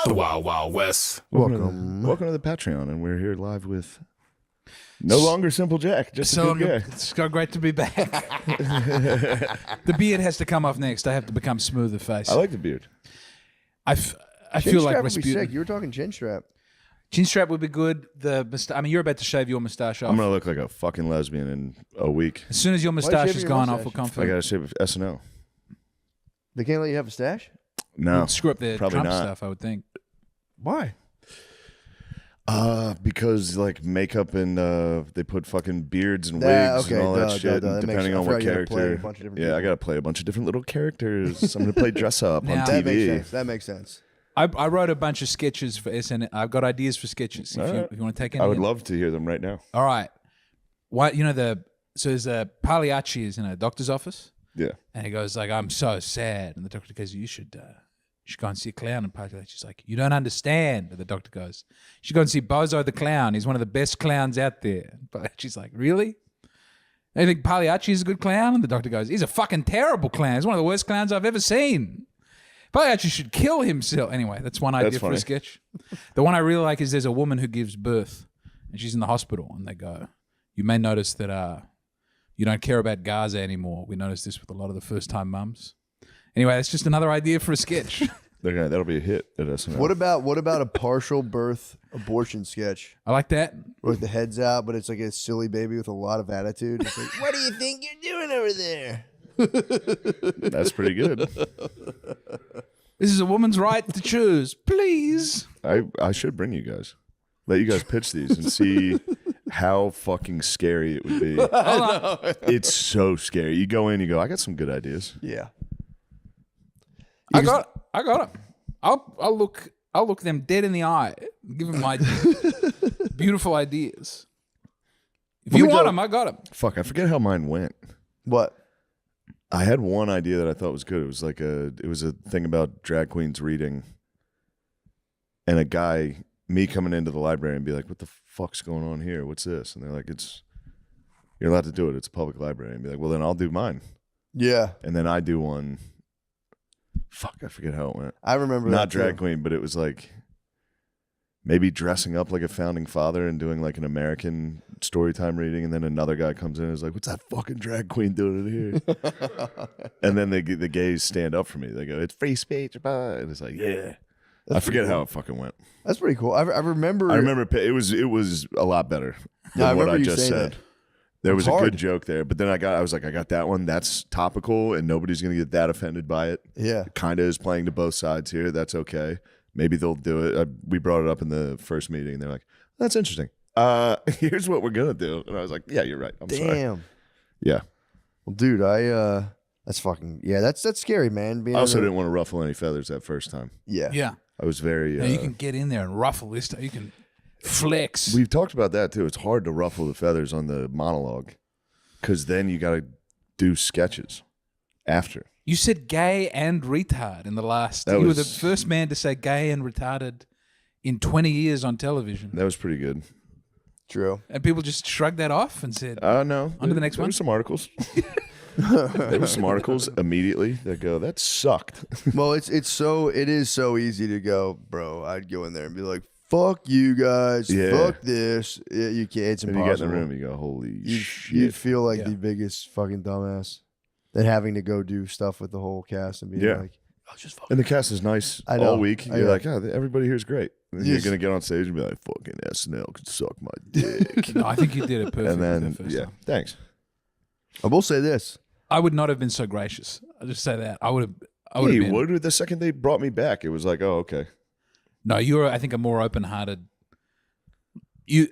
The Wild Wild West. Welcome to the Patreon, and we're here live with no longer Simple Jack, just a good guy. It's great to be back. The beard has to come off next. I have to become smoother face. I like the beard. I feel like would be Rasputin. sick. You were talking chin strap. Chin strap would be good. You're about to shave your moustache off. I'm gonna look like a fucking lesbian in a week. As soon as your moustache is your gone, I'll mustache? feel I confident. gotta shave SNL. They can't let you have a stash? No, Screw up their probably Trump not. stuff, I would think. Why? Because like makeup and they put fucking beards and wigs and all that shit, and depending on what character. I gotta play a bunch of different little characters. I'm gonna play dress up on Now- That makes TV. sense. That makes sense. I wrote a bunch of sketches for SN. I've got ideas for sketches. If you want to take any. I would love to hear them right now. All right. Why? So there's a Pagliacci is in a doctor's office, Yeah. and he goes like, "I'm so sad," and the doctor goes, "You should go and see a clown." And Pagliacci's like, "You don't understand." And the doctor goes, "You should go and see Bozo the clown. He's one of the best clowns out there." And Pagliacci's like, "Really? You think Pagliacci is a good clown?" And the doctor goes, "He's a fucking terrible clown. He's one of the worst clowns I've ever seen. Pagliacci should kill himself." Anyway, that's one idea for a sketch. The one I really like is there's a woman who gives birth, and she's in the hospital, and they go, "You may notice that you don't care about Gaza anymore. We noticed this with a lot of the first-time mums." Anyway, that's just another idea for a sketch. That'll be a hit at SNL. What about a partial birth abortion sketch? I like that. Where the head's out, but it's like a silly baby with a lot of attitude. It's like, what do you think you're doing over there? That's pretty good. This is a woman's right to choose. Please. I should bring you guys. Let you guys pitch these and see how fucking scary it would be. Hold on. It's so scary. You go in, you go, I got some good ideas. Yeah. I got it. I'll look them dead in the eye. Give them my beautiful ideas. If you want them, I got them. Fuck, I forget how mine went. What? I had one idea that I thought was good. It was like it was a thing about drag queens reading, and a guy, me coming into the library and be like, "What the fuck's going on here? What's this?" And they're like, "You're allowed to do it. It's a public library." And be like, "Well, then I'll do mine." Yeah. And then I do one. Fuck, I forget how it went. I remember Not that drag too. queen, but it was like maybe dressing up like a founding father and doing like an American story time reading, and then another guy comes in and is like, "What's that fucking drag queen doing in here?" And then the gays stand up for me. They go, "It's free speech," and it's like, yeah. I forget how it fucking went. That's pretty cool. I remember. I remember it was a lot better than I what remember I you just saying said. that. There It's was a hard. good joke there, but then I was like, I got that one. That's topical, and nobody's gonna get that offended by it. Yeah. Kind of is playing to both sides here. That's okay. Maybe they'll do it. We brought it up in the first meeting, and they're like, "That's interesting. Here's what we're gonna do." And I was like, "Yeah, you're right. I'm sorry." Damn. Yeah. Well, dude, that's fucking, yeah, that's scary, man. I also didn't want to ruffle any feathers that first time. Yeah. Yeah. I was very. Now you can get in there and ruffle this. You can flex. We've talked about that too. It's hard to ruffle the feathers on the monologue, because then you got to do sketches after. You said gay and retard in the last. You were the first man to say gay and retarded in 20 years on television. That was pretty good. True. And people just shrugged that off and said, No. On to the next there one? were some articles. There were some articles immediately that go, "That sucked." Well, it is so easy to go, bro. I'd go in there and be like, "Fuck you guys, Yeah. fuck this." Yeah, you can't. It's And impossible. you get in the room, you go, "Holy shit!" You'd feel like Yeah. the biggest fucking dumbass. Than having to go do stuff with the whole cast and be Yeah. like, "Oh, just fuck." And the cast is nice I know. all week. I You're know. like, "Oh, everybody here's great." And then Yes. you're gonna get on stage and be like, "Fucking SNL could suck my dick." No, I think you did it perfectly. And then, the first yeah, time. thanks. I will say this. I would not have been so gracious. I'll just say that. I would have. I Yeah, would have you been. would. The second they brought me back, it was like, "Oh, okay." No, you're, I think, a more open-hearted.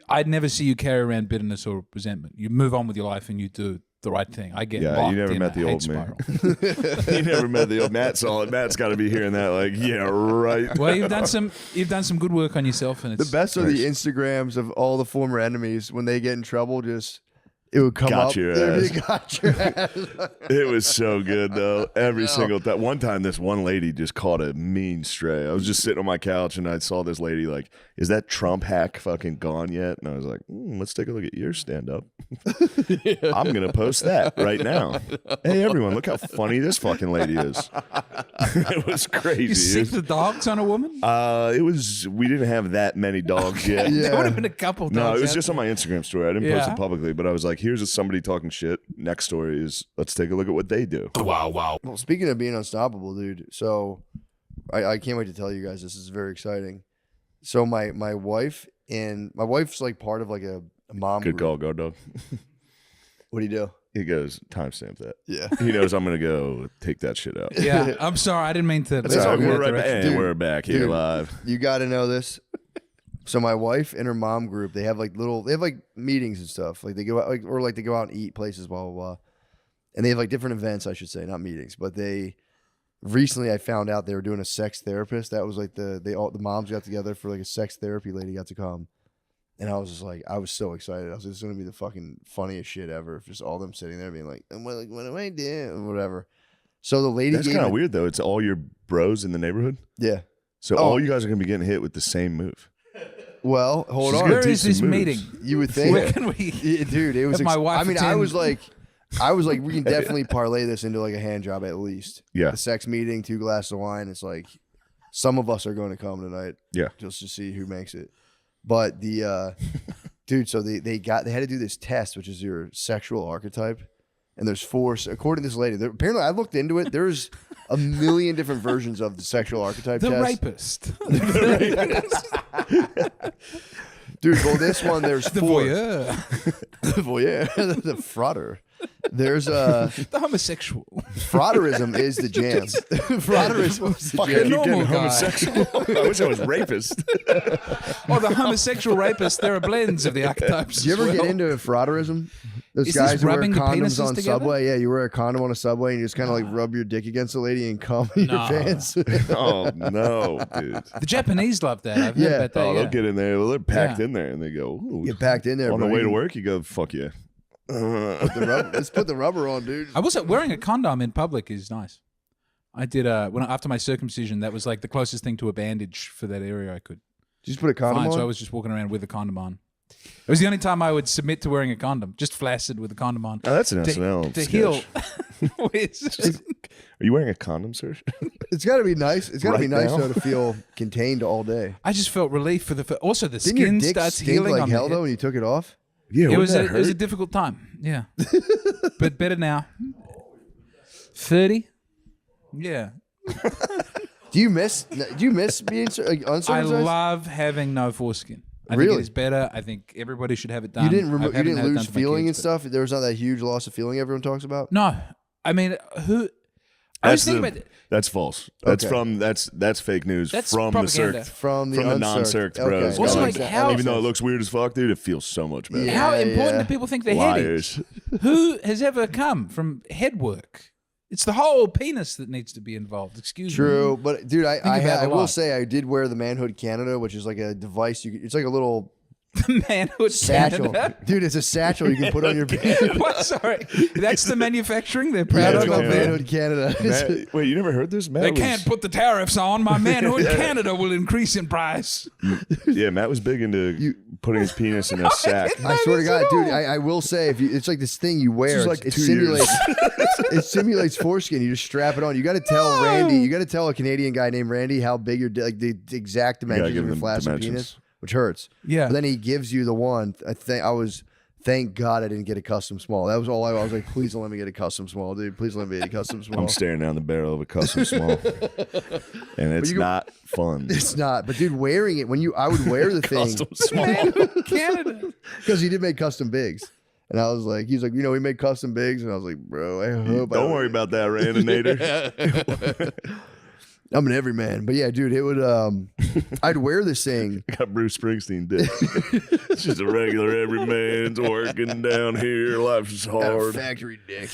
I'd never see you carry around bitterness or resentment. You move on with your life and you do the right thing. I get Yeah, locked you never in met a the hate old man. spiral. You never met the old Matt. Solid Matt's got to be hearing that. Like, yeah, right. Well, you've done some good work on yourself, and The it's best are the Instagrams of all the former enemies when they get in trouble. Just It would come Got up. your It ass. got your ass. It was so good though. Every single time. One time, this one lady just caught a mean stray. I was just sitting on my couch and I saw this lady like, "Is that Trump hack fucking gone yet?" And I was like, "Let's take a look at your stand up. I'm gonna post that right now. Hey everyone, look how funny this fucking lady is." It was crazy. You sick the dogs on a woman? It was. We didn't have that many dogs yet. Yeah. There would have been a couple dogs. No, it was out just on there. my Instagram story. I didn't post Yeah. it publicly, but I was like, "Here's somebody talking shit." Next story is, let's take a look at what they do. Well, speaking of being unstoppable, dude. So I can't wait to tell you guys this. Is very exciting. So my wife's like part of like a mom Good group. call, guard dog. What do you do? He goes, timestamp that. Yeah. He knows I'm gonna go take that shit out. Yeah, I'm sorry. I didn't mean to. That's all all right. good. We're right back. direction. And we're back here Dude. live. You got to know this. So my wife and her mom group, they have like meetings and stuff. Like they go out, they go out and eat places, blah blah blah. And they have like different events, I should say, not meetings. But they recently, I found out they were doing a sex therapist. That was like the moms got together for like a sex therapy lady got to come. And I was just like, I was so excited. I was like, it's gonna be the fucking funniest shit ever. Just all them sitting there being like, what do I do? And whatever. So the lady That's gave kind of weird though. It's all your bros in the neighborhood. Yeah. So all you guys are gonna be getting hit with the same move. Well, hold She's on. gonna Where teach is this some moves. meeting? You would think. Where can we? Yeah, dude, it was. Have my wife I mean, attend- I was like, we can definitely parlay this into like a hand job at least. Yeah. The sex meeting, 2 glasses of wine. It's like some of us are going to come tonight. Yeah. Just to see who makes it. But the dude, so they had to do this test, which is your sexual archetype. And there's 4, according to this lady. Apparently, I looked into it. There's a million different versions of the sexual archetype The test. rapist. Dude, well, this one, there's The 4. voyeur. The voyeur. The frauder. There's a The homosexual. frauderism is the jam. Frauderism is the Fucking jam. normal Getting guy. homosexual. I wish I was rapist. Oh, the homosexual rapist. There are blends of the archetypes. Do you ever as get well. into frauderism? Those Is guys this who wear rubbing the condoms penises on together? Subway. Yeah, you wear a condom on a Subway and you just kind of like rub your dick against the lady and cum in your No. pants. Oh no, dude. The Japanese love that. I've heard Yeah. about that. Oh, yeah. they'll get in there. Well, they're packed Yeah. in there, and they go ooh. Get packed in there. on the bro. way You to can work. You go, fuck yeah. Let's put the rubber on, dude. I will say wearing a condom in public is nice. I did after my circumcision. That was like the closest thing to a bandage for that area I could Did you just put a condom find. on? So I was just walking around with a condom on. It was the only time I would submit to wearing a condom, just flaccid with a condom on. Oh, that's an To- SNL to sketch. heal. Are you wearing a condom, sir? It's got to be nice. It's got to be Right nice now? though to feel contained all day. I just felt relief for the. Also, the Didn't your skin dick starts stink healing like on hell the though head. when you took it off? Yeah, It was wouldn't that a hurt? difficult time. Yeah, but better now. 30. Yeah, Do you miss being I uncircumcised? love having no foreskin. I think Really? it is better. I think everybody should have it done. You didn't I you haven't didn't had it lose done for my feeling and kids, but- stuff. There was not that huge loss of feeling everyone talks about. No, I mean, who? I was thinking about. That's false. That's Okay. from that's fake news That's from propaganda. the circ, From the non-circed uncirced. bros. Okay. Also, going, like, how- even though it looks weird as fuck, dude, it feels so much better. Yeah. How important do people think the head is? Liars. Who has ever come from head work? It's the whole penis that needs to be involved. Excuse me. True, but dude, about it I a will lot. say I did wear the Manhood Canada, which is like a device. It's like a little Manhood satchel, Canada. dude. It's a satchel you can put on your pants. What? Sorry, that's the manufacturing they're Yeah, proud it's of. called up there. Manhood Canada. Matt, wait, you never heard this? Matt They was, can't put the tariffs on. My Manhood Canada will increase in price. Yeah, Matt was big into putting his penis in a sack. I swear to this God, at dude, all. I will say if you, it's like this thing you wear. is like it 2 years. simulates it simulates foreskin. You just strap it on. You got to tell Randy. You got to tell a Canadian guy named Randy how big your like the exact dimensions give of your him flaccid dimensions. penis, which hurts. Yeah. But then he gives you the one. Thank God I didn't get a custom small. That was all I was like, please don't let me get a custom small, dude. Please don't let me get a custom small. I'm staring down the barrel of a custom small, and it's you go- not fun. It's not, but dude, wearing it I would wear the thing Custom small. Manhood Canada. because he did make custom bigs, and I was like, he's like, we make custom bigs, and I was like, bro, I hope. Don't worry about that, Randinator. I'm an everyman, but yeah, dude, it would. I'd wear this thing. I got Bruce Springsteen dick. It's just a regular everyman's working down here. Life is Got a hard. factory dick,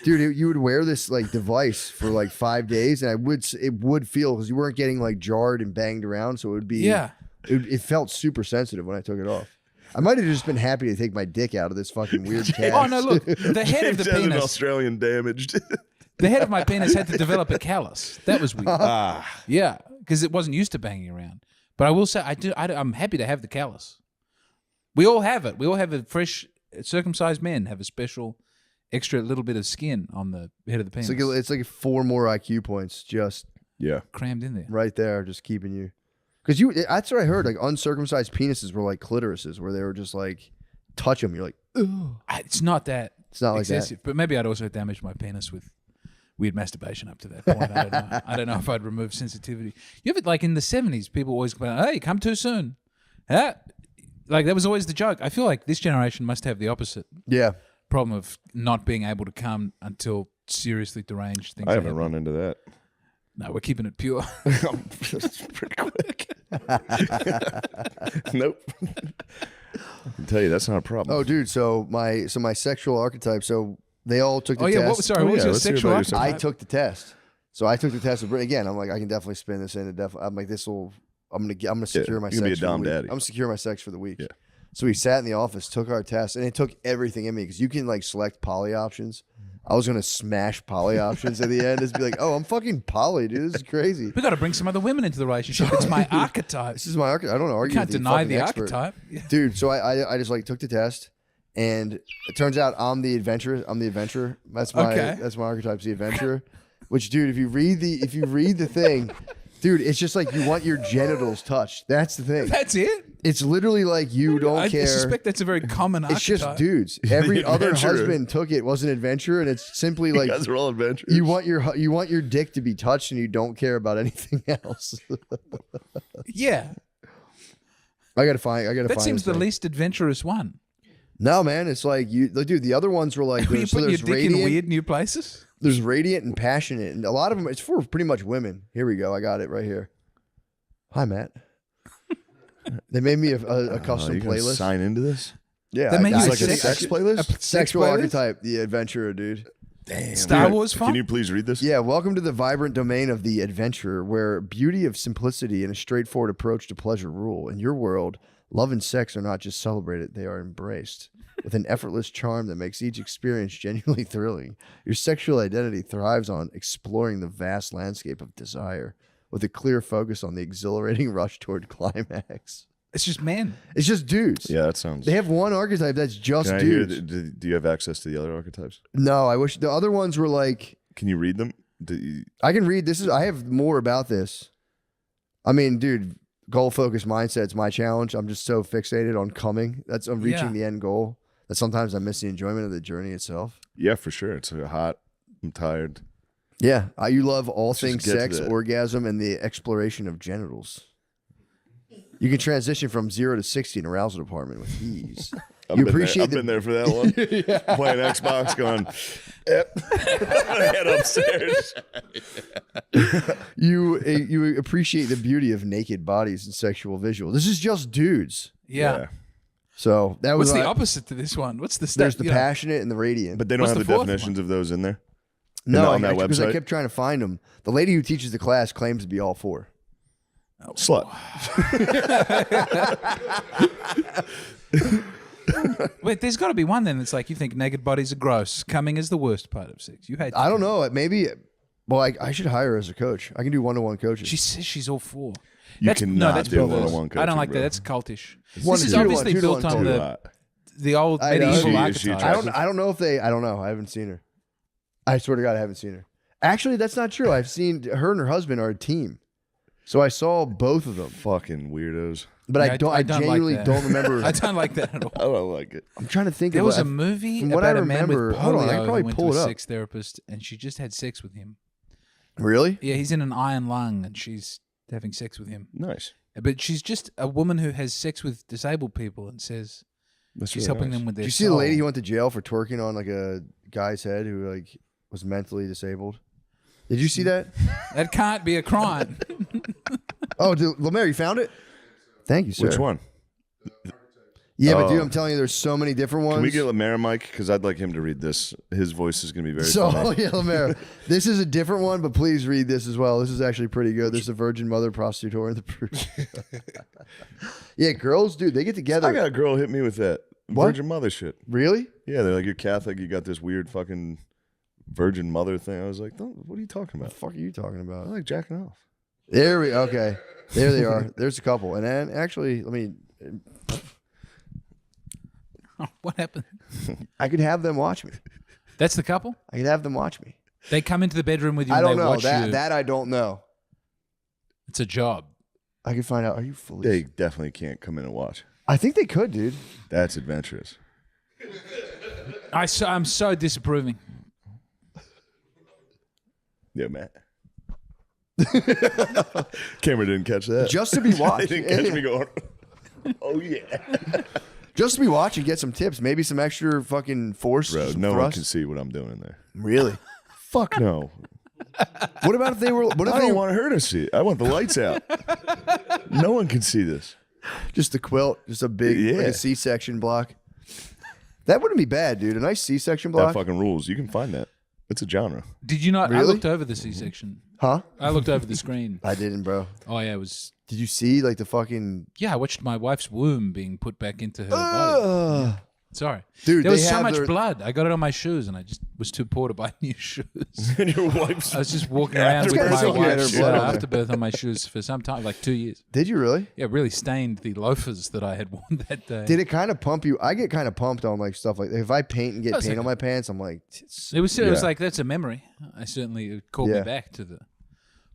dude. You would wear this like device for like 5 days, and it would feel because you weren't getting like jarred and banged around, so it would be Yeah. It felt super sensitive when I took it off. I might have just been happy to take my dick out of this fucking weird cast. Oh no! Look, the head of James the has an penis. Australian damaged. The head of my penis had to develop a callus. That was weird. Ah, Yeah, because it wasn't used to banging around. But I will say, I'm happy to have the callus. We all have it. We all have a fresh, circumcised men have a special, extra little bit of skin on the head of the penis. It's like 4 more IQ points just yeah. crammed in there. right there, just keeping you. Because that's what I heard. Like uncircumcised penises were like clitorises, where they were just like touch them. You're like, ugh. It's not that. It's not like excessive, but maybe I'd also damaged my penis with weird masturbation up to that point. I don't know. I don't know if I'd removed sensitivity. You ever, like in the 70s, people always complain, hey, come too soon. Huh? Like that was always the joke. I feel like this generation must have the opposite Yeah. problem of not being able to come until seriously deranged things. I haven't happen. run into that. No, we're keeping it pure. That's pretty quick. Nope. I can tell you that's not a problem. Oh, dude. So my sexual archetype. So they all took the Oh, yeah. test. What was your let's hear sexual about archetype? yourself. I took the test. So I took the test. Again, I'm like, I can definitely spin this in. I'm like, I'm gonna secure my you can be sex. a for the dom week. daddy. I'm secure my sex for the week. Yeah. So we sat in the office, took our test, and it took everything in me because you can like select poly options. I was gonna smash poly options at the end. Just be like, oh, I'm fucking poly, dude. This is crazy. We got to bring some other women into the relationship. It's my archetype. This is my archetype. I don't know. You Argue can't with deny fucking the expert. archetype. Yeah. Dude. So I just like took the test, and it turns out I'm the adventurer. I'm the adventurer. That's my Okay. that's my archetype's the adventurer. Which, dude, if you read the thing, dude, it's just like you want your genitals touched. That's the thing. That's it? It's literally like you don't I care. suspect that's a very common archetype. It's just dudes. Every other adventurer. husband took it, was an adventurer, and it's simply like You guys are all adventurous. you want your dick to be touched, and you don't care about anything else. Yeah. I gotta find. That seems this the thing. least adventurous one. No, man, it's like dude. The other ones were like Were you there's, putting your there's dick in radiant, weird new places? there's radiant and passionate, and a lot of them it's for pretty much women. Here we go. I got it right here. Hi, Matt. They made me a custom you gonna playlist. sign into this? Yeah, They made you It's a like a sex- sex playlist? sexual playlist? archetype, the adventurer, dude. Damn. Star Wars fun? Can you please read this? Yeah, welcome to the vibrant domain of the adventurer, where beauty of simplicity and a straightforward approach to pleasure rule. In your world, love and sex are not just celebrated, they are embraced. With an effortless charm that makes each experience genuinely thrilling, your sexual identity thrives on exploring the vast landscape of desire, with a clear focus on the exhilarating rush toward climax. It's just men. It's just dudes. Yeah, that sounds. They have one archetype that's just Can I hear dudes. do you have access to the other archetypes? No, I wish the other ones were like, Can you read them? I can read. I have more about this. I mean, dude, goal focused mindset's my challenge. I'm just so fixated on coming. I'm reaching Yeah. the end goal that sometimes I miss the enjoyment of the journey itself. Yeah, for sure. It's hot. I'm tired. Yeah, you love all just things get to sex, that. orgasm, and the exploration of genitals. You can transition from 0 to 60 in arousal department with ease. You appreciate I've been there for that one. Playing Xbox, going, yep. Head upstairs. You appreciate the beauty of naked bodies and sexual visual. This is just dudes. Yeah. So that was What's the opposite to this one? What's the There's the you know, passionate and the radiant. But they don't What's have the the fourth definitions of those in there. no, on that because I website? kept trying to find them. The lady who teaches the class claims to be all 4. Slut. Wait, there's got to be one then that's like you think naked bodies are gross. Coming is the worst part of sex. You hate. I don't know. Maybe. Well, I should hire her as a coach. I can do 1-to-1 coaching. She says she's all for. You cannot that's do built- one-on-one I coaching, don't like bro. that. That's cultish. One This to is two to obviously one, 2 to built 1, on Too the hot. old I know. medieval She- archetype. she I don't know if they. I don't know. I haven't seen her. I swear to God, I haven't seen her. Actually, that's not true. I've seen her and her husband are a team, so I saw both of them. Fucking weirdos. But Yeah, I don't. I I don't like genuinely that. don't remember. I don't like that at all. I don't like it. I'm trying to think. There of was what- a movie from what I about a man with remember- hold on, I polio can who probably went pull to it a up. sex therapist and she just had sex with him. Really? Yeah, he's in an iron lung and she's having sex with him. Nice. But she's just a woman who has sex with disabled people and says That's she's really helping nice. them with their Did you see the soul. lady who went to jail for twerking on like a guy's head who like was mentally disabled? Did you see that? That can't be a crime. Oh, Lemaire, you found it? Thank you, sir. Which one? Yeah, but dude, I'm telling you, there's so many different ones. Can we get Lemaire a mic? Because I'd like him to read this. His voice is going to be very funny. Yeah, Lemaire. This is a different one, but please read this as well. This is actually pretty good. This is a virgin mother prostitute in the Bruce. Yeah, girls, dude, they get together. I got a girl hit me with that virgin mother shit. Really? Yeah, they're like, you're Catholic, you got this weird fucking virgin mother thing. I was like, what are you talking about? What the fuck are you talking about? I like jacking off. Okay. There they are. There's a couple. And then actually, let me. What happened? I could have them watch me. That's the couple? I could have them watch me. They come into the bedroom with you I and don't they know. watch you. That I don't know. It's a job. I could find out. Are you fully? They definitely can't come in and watch. I think they could, dude. That's adventurous. I'm so disapproving. Yeah, Matt. Camera didn't catch that. Just to be watched. He didn't catch me going, oh, yeah. Just to be watched and get some tips. Maybe some extra fucking force. Bro, some no one thrust. can see what I'm doing in there. Really? Fuck no. What about if they were? What if I they don't want her to see it. I want the lights out. No one can see this. just a quilt, just a big like Yeah. a C-section block? That wouldn't be bad, dude. A nice C-section block. That fucking rules. You can find that. It's a genre. Did you not? I Really? looked over the C-section. Huh? I looked over the screen. I didn't, bro. Oh, yeah, it was... Did you see like the fucking? Yeah, I watched my wife's womb being put back into her body. Sorry. Dude, There was they so have much their- blood. I got it on my shoes and I just was too poor to buy new shoes. And your wife's I was just walking around with Afterbirth, my you had her wife's blood on there. afterbirth on my shoes for some time, like 2 years. Did you really? Yeah, it really stained the loafers that I had worn that day. Did it kind of pump you? I get kind of pumped on like stuff like if I paint and get That's paint on okay. my pants, I'm like, It was Yeah. like, that's a memory. I certainly, it called me Yeah. back to the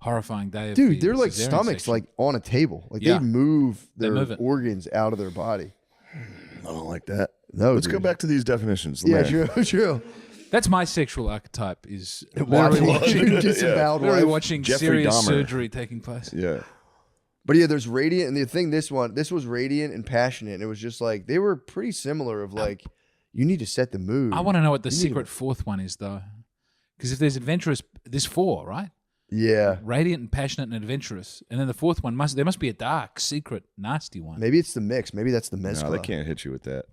horrifying day of dude, the they're like cesarean stomachs section. like on a table. Like Yeah. they move They their move it. organs out of their body. I don't like that. No, Let's dude. go back to these definitions. Yeah, Lemaire. true. That's my sexual archetype is Watching literally disemboweled literally wife. watching Jeffrey serious Dahmer. surgery taking place. Yeah. But yeah, there's radiant, and the thing, this was radiant and passionate. And it was just like they were pretty similar. Of like, you need to set the mood. I want to know what the You need secret fourth one is, though. Because if there's adventurous, there's four, right? Yeah, Radiant and passionate and adventurous. And then the fourth one, there must be a dark, secret, nasty one. maybe it's the mix. Maybe that's the mezcla. No, they can't hit you with that.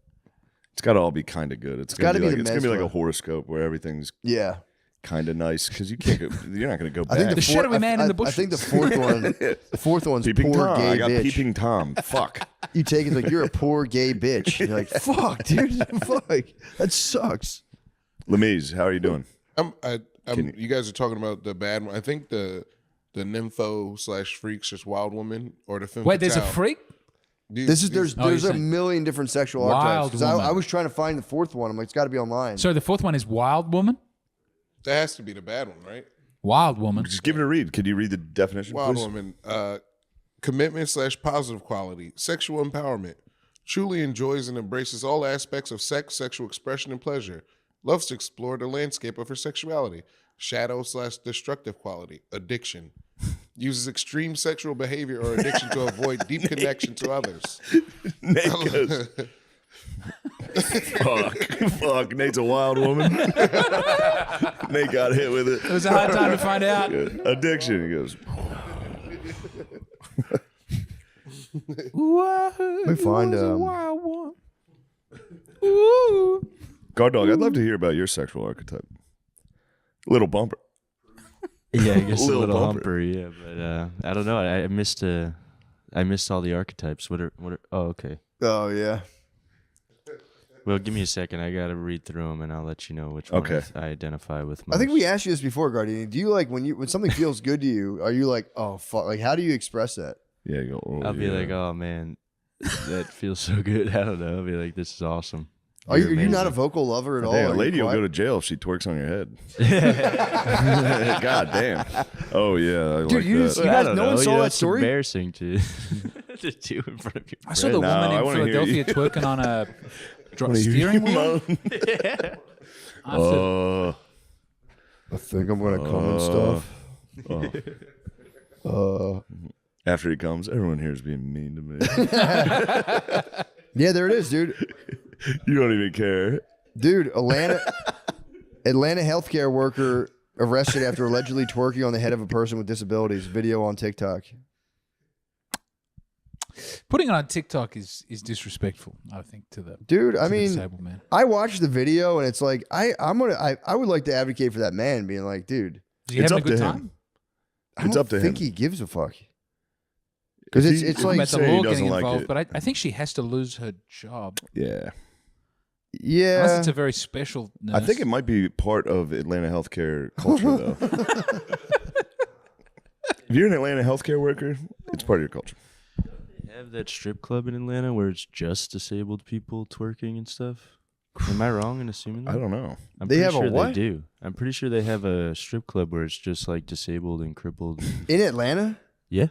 It's got to all be kind of good. It's gotta gonna be be like, the it's gonna be like mezcla. a horoscope where everything's Yeah, kind of nice because you can't go. You're not gonna go I think back. The shadowy man in the I think the bushes. fourth one's Peeping poor Tom. gay I got bitch. peeping Tom. Fuck. You take it like you're a poor gay bitch. You're like, fuck, dude, fuck, that sucks. Lemise, how are you doing? You guys are talking about the bad one. I think the nympho/freaks, just wild woman, or the femme Wait, there's a fatale. freak? These- There's you're a saying- million different sexual Wild archetypes. Because woman. I was trying to find the fourth one. I'm like, it's got to be online. So the fourth one is wild woman? that has to be the bad one, right? Wild woman. Just give it a read. Could you read the definition, Wild please? woman, commitment/positive quality, sexual empowerment, truly enjoys and embraces all aspects of sex, sexual expression, and pleasure. Loves to explore the landscape of her sexuality. Shadow/destructive quality, addiction. Uses extreme sexual behavior or addiction to avoid deep connection to others. Nate goes, fuck. Nate's a wild woman. Nate got hit with it. It was a hard time to find out. Addiction. He goes, Let me find, wild one. Ooh. Guard Dog, I'd love to hear about your sexual archetype. Little bumper. Yeah, I guess a Little little bumper. humper. Yeah, but I don't know. I missed all the archetypes. What are? Oh, okay. Oh yeah. Well, give me a second. I gotta read through them, and I'll let you know which Okay. ones I identify with most. I think we asked you this before, Guardian. Do you like when something feels good to you? Are you like, oh fuck? Like, how do you express that? Yeah, you go, oh, I'll be yeah. like, oh man, that feels so good. I don't know. I'll be like, this is awesome. Are you You're not a amazing. vocal lover at all? Hey, Are a you lady will quiet? go to jail if she twerks on your head. God damn. Oh yeah, I Dude, like you that. just- You guys- no one saw that it's story? Embarrassing to to do in front of your I saw the No, woman I in wanna hear Philadelphia you. twerking on a Wanna hear steering you wheel. moan? After- I think I'm gonna come and stuff. After he comes, everyone here is being mean to me. Yeah, there it is, dude. You don't even care. Dude, Atlanta healthcare worker arrested after allegedly twerking on the head of a person with disabilities. Video on TikTok. Putting it on TikTok is disrespectful, I think, to the Dude, I to the mean, disabled man. I watched the video and it's like I would like to advocate for that man being like, dude, Is he It's having up a good to him. time? I It's don't up to think him. he gives a fuck. Because If he- it's if like About the say he law doesn't getting like involved, it. but I think she has to lose her job. Yeah. Unless it's yeah. a very special nurse. I think it might be part of Atlanta healthcare culture, though. If you're an Atlanta healthcare worker, it's part of your culture. They have that strip club in Atlanta where it's just disabled people twerking and stuff. Am I wrong in assuming that? I don't know. I'm They pretty have a sure what? They do. I'm pretty sure they have a strip club where it's just like disabled and crippled. In Atlanta? Yeah.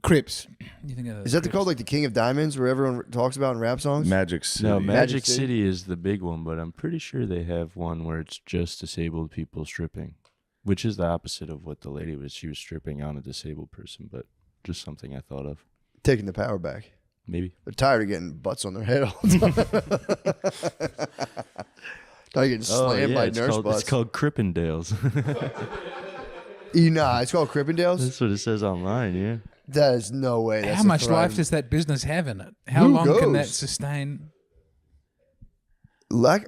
Crips. You think of Is that Crips. called like the King of Diamonds where everyone talks about in rap songs? Magic City. No, Magic Magic City? City is the big one, but I'm pretty sure they have one where it's just disabled people stripping, which is the opposite of what the lady was. She was stripping on a disabled person, but just something I thought of. Taking the power back. Maybe. They're tired of getting butts on their head all the time. Tired of getting slammed by nurse butts. It's called Crippendales. Nah, it's called Crippendales. That's what it says online, yeah. That is no way. That's How a much life thriving- does that business have in it? How Who long can that goes? sustain? Well,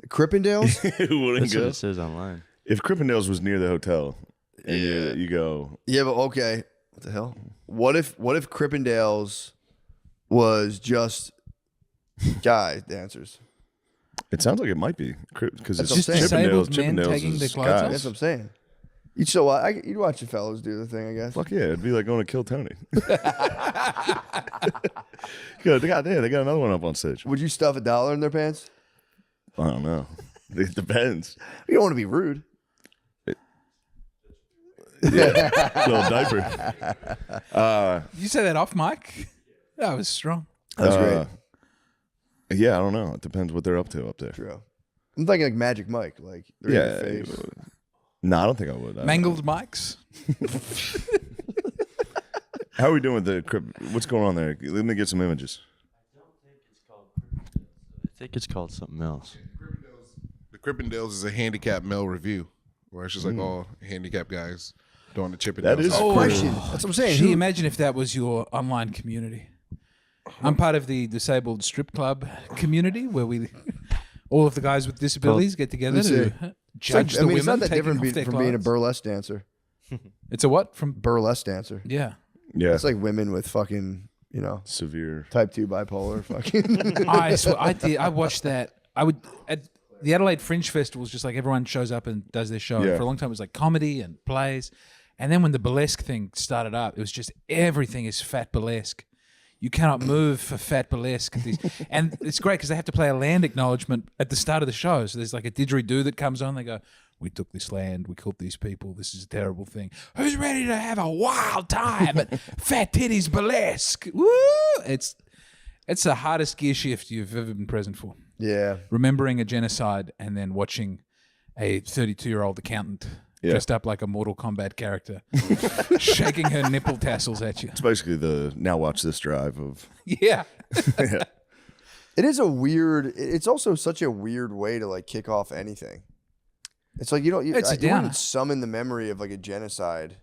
Crippendales? Who wouldn't That's what go? it says online. If Crippendales was near the hotel, and you go, Yeah, but okay. What the hell? What if Crippendales was just guy dancers? it sounds like it might be because it's That's what I'm Just saying. disabled Chippendales. men Chippendales taking is their clothes guys. off? That's what I'm saying. You'd you'd watch the fellas do the thing, I guess. Fuck yeah, it'd be like going to Kill Tony. Good, they got another one up on stage. Would you stuff $1 in their pants? I don't know. It depends. You don't want to be rude. Little diaper. You say that off mic? That was strong. That's great. Yeah, I don't know. It depends what they're up to up there. True. I'm thinking like Magic Mike, like they're in Yeah. your face. No, I don't think I would. Mangled mics? How are we doing with the crypt? What's going on there? Let me get some images. I think it's called something else. The Crippendales is a handicap male review, where it's just like all handicap guys doing the Chippendales. That is Oh, cool. Question. That's what I'm saying. Can you Who- imagine if that was your online community? I'm part of the disabled strip club community where we, all of the guys with disabilities get together Let me to It's like- judge the women it's not that taking different off their from being a clothes. burlesque dancer. It's a what? From Burlesque dancer. yeah. Yeah, It's like women with fucking, severe. type 2 bipolar. Fucking. I swear, I watched that. I would at the Adelaide Fringe Festival is just like everyone shows up and does their show. Yeah. For a long time, it was like comedy and plays, and then when the burlesque thing started up, it was just everything is fat burlesque. You cannot move for fat burlesque. And it's great because they have to play a land acknowledgement at the start of the show. So there's like a didgeridoo that comes on. They go, "We took this land. We killed these people. This is a terrible thing. Who's ready to have a wild time at Fat Titties Burlesque?" Woo! It's the hardest gear shift you've ever been present for. Yeah. Remembering a genocide and then watching a 32-year-old accountant dressed up like a Mortal Kombat character, shaking her nipple tassels at you. It's basically the now watch this drive of. Yeah. It is a weird. It's also such a weird way to like kick off anything. It's like you It's a you downer. wouldn't summon the memory of like a genocide.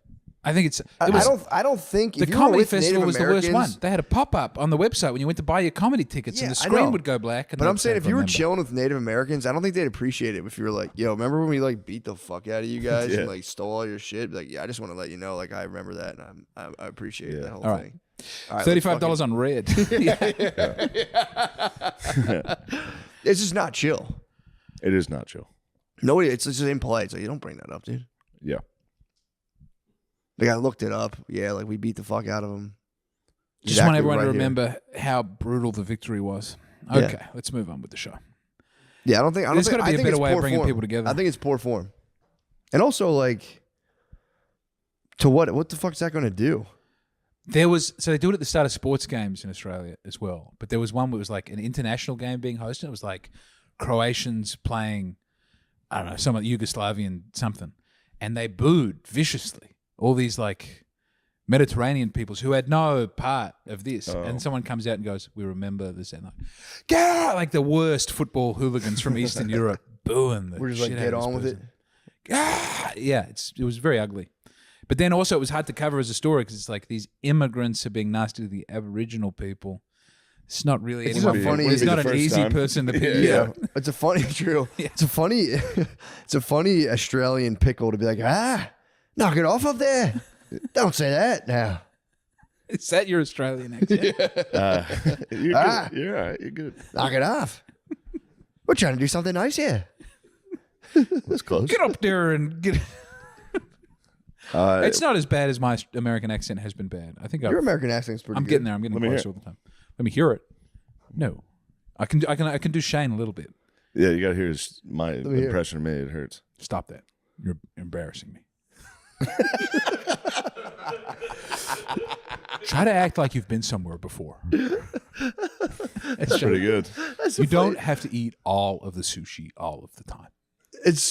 I think it I was, don't think the if you were comedy with festival Native was the worst one. Americans- They had a pop-up on the website when you went to buy your comedy tickets Yeah, and the I screen know. would go black. And But they'd I'm saying say, if you were "Remember." chilling with Native Americans, I don't think they'd appreciate it if you were like, yo, remember when we like beat the fuck out of you guys Yeah. and like stole all your shit? Be like, yeah, I just want to let you know, like I remember that and I appreciate that whole All right. thing. All right, let's $35 on red. It's just not chill. It is not chill. Nobody, it's just impolite. It's like, you don't bring that up, dude. Yeah. Like I looked it up. Yeah, like we beat the fuck out of them. Just want everyone to remember how brutal the victory was. Yeah. Okay, let's move on with the show. Yeah, I don't think. There's think, gotta be I a think better it's way of poor bringing form. people together. I think it's poor form, and also like, to what? What the fuck's that going to do? They do it at the start of sports games in Australia as well. But there was one where it was like an international game being hosted. It was like Croatians playing, I don't know, some Yugoslavian something, and they booed viciously. All these like Mediterranean peoples who had no part of this, and someone comes out and goes, "We remember this," and like, get out! Like the worst football hooligans from Eastern Europe booing the We're just shit like out get of this on with it. person. Yeah, it was very ugly. But then also it was hard to cover as a story because it's like these immigrants are being nasty to the Aboriginal people. It's not really It's anyone. so funny. It's Maybe not the an first easy time. person to pick. Yeah, it's a funny true. It's a funny Australian pickle to be like, knock it off up there. Don't say that now. Is that your Australian accent? You're good. Ah. You're all right. You're good. Knock it off. We're trying to do something nice here. That's close. Get up there and get. It's not as bad as my American accent has been bad. I think Your American accent's pretty I'm good. getting there. I'm getting Let me close hear all the time. Let me hear it. No, I can do Shane a little bit. Yeah, you got to hear my me hear. impression of me. It hurts. Stop that. You're embarrassing me. Try to act like you've been somewhere before. That's pretty good. You don't have to eat all of the sushi all of the time. It's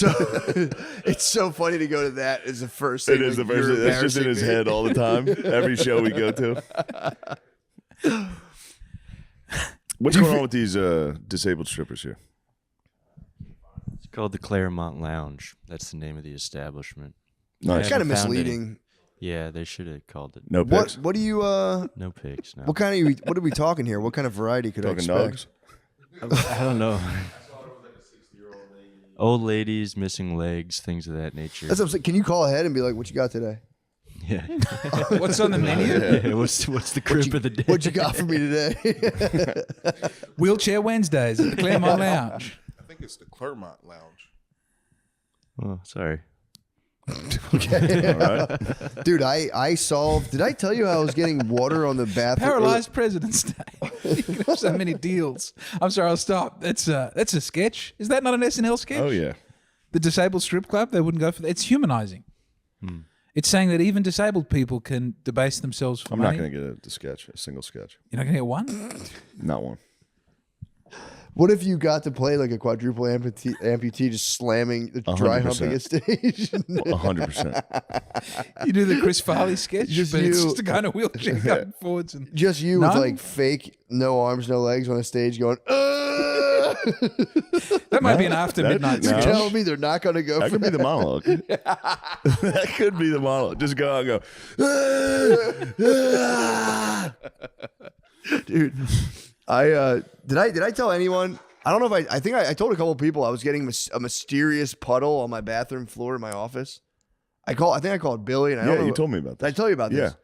so funny to go to that as the first thing. It is the like, first you're thing. That's just in his embarrassing head all the time. Every show we go to. What's going on with these disabled strippers here? It's called the Claremont Lounge. That's the name of the establishment. Nice. It's kind of haven't found any. misleading. Yeah, they should have called it. No pics. What do you No pigs. No. what are we talking here? What kind of variety could I Talking expect? dogs. I don't know. Old ladies, missing legs, things of that nature. That's what I'm saying. Can you call ahead and be like, what you got today? Yeah. What's on the menu? Yeah, what's the group of the day? What you got for me today? Wheelchair Wednesdays at the Claremont Lounge. I think it's the Claremont Lounge. Oh, sorry. Okay. All right. Dude, I solved. Did I tell you how I was getting water on the bathroom? Paralyzed President's Day. You can have so many deals. I'm sorry, I'll stop. That's a sketch. Is that not an SNL sketch? Oh yeah. The disabled strip club, they wouldn't go for that. It's humanizing. It's saying that even disabled people can debase themselves for I'm money. not going to get a single sketch. You're not going to get one? Not one. What if you got to play like a quadruple amputee just slamming, dry 100%. humping a stage? 100%. You do the Chris Farley sketch, Just but it's you. just a guy in a wheelchair going forwards. And Just you with None? like fake, no arms, no legs on a stage going, that might be an after midnight No. You're sketch. telling me they're not going to go That for could be the monologue. That could be the monologue. Just go out and go. Dude, did I tell anyone? I don't know if I think I told a couple people I was getting a mysterious puddle on my bathroom floor in my office. I think I called Billy, and I don't Yeah, know. you told me about Did I that. tell you about this? Yeah.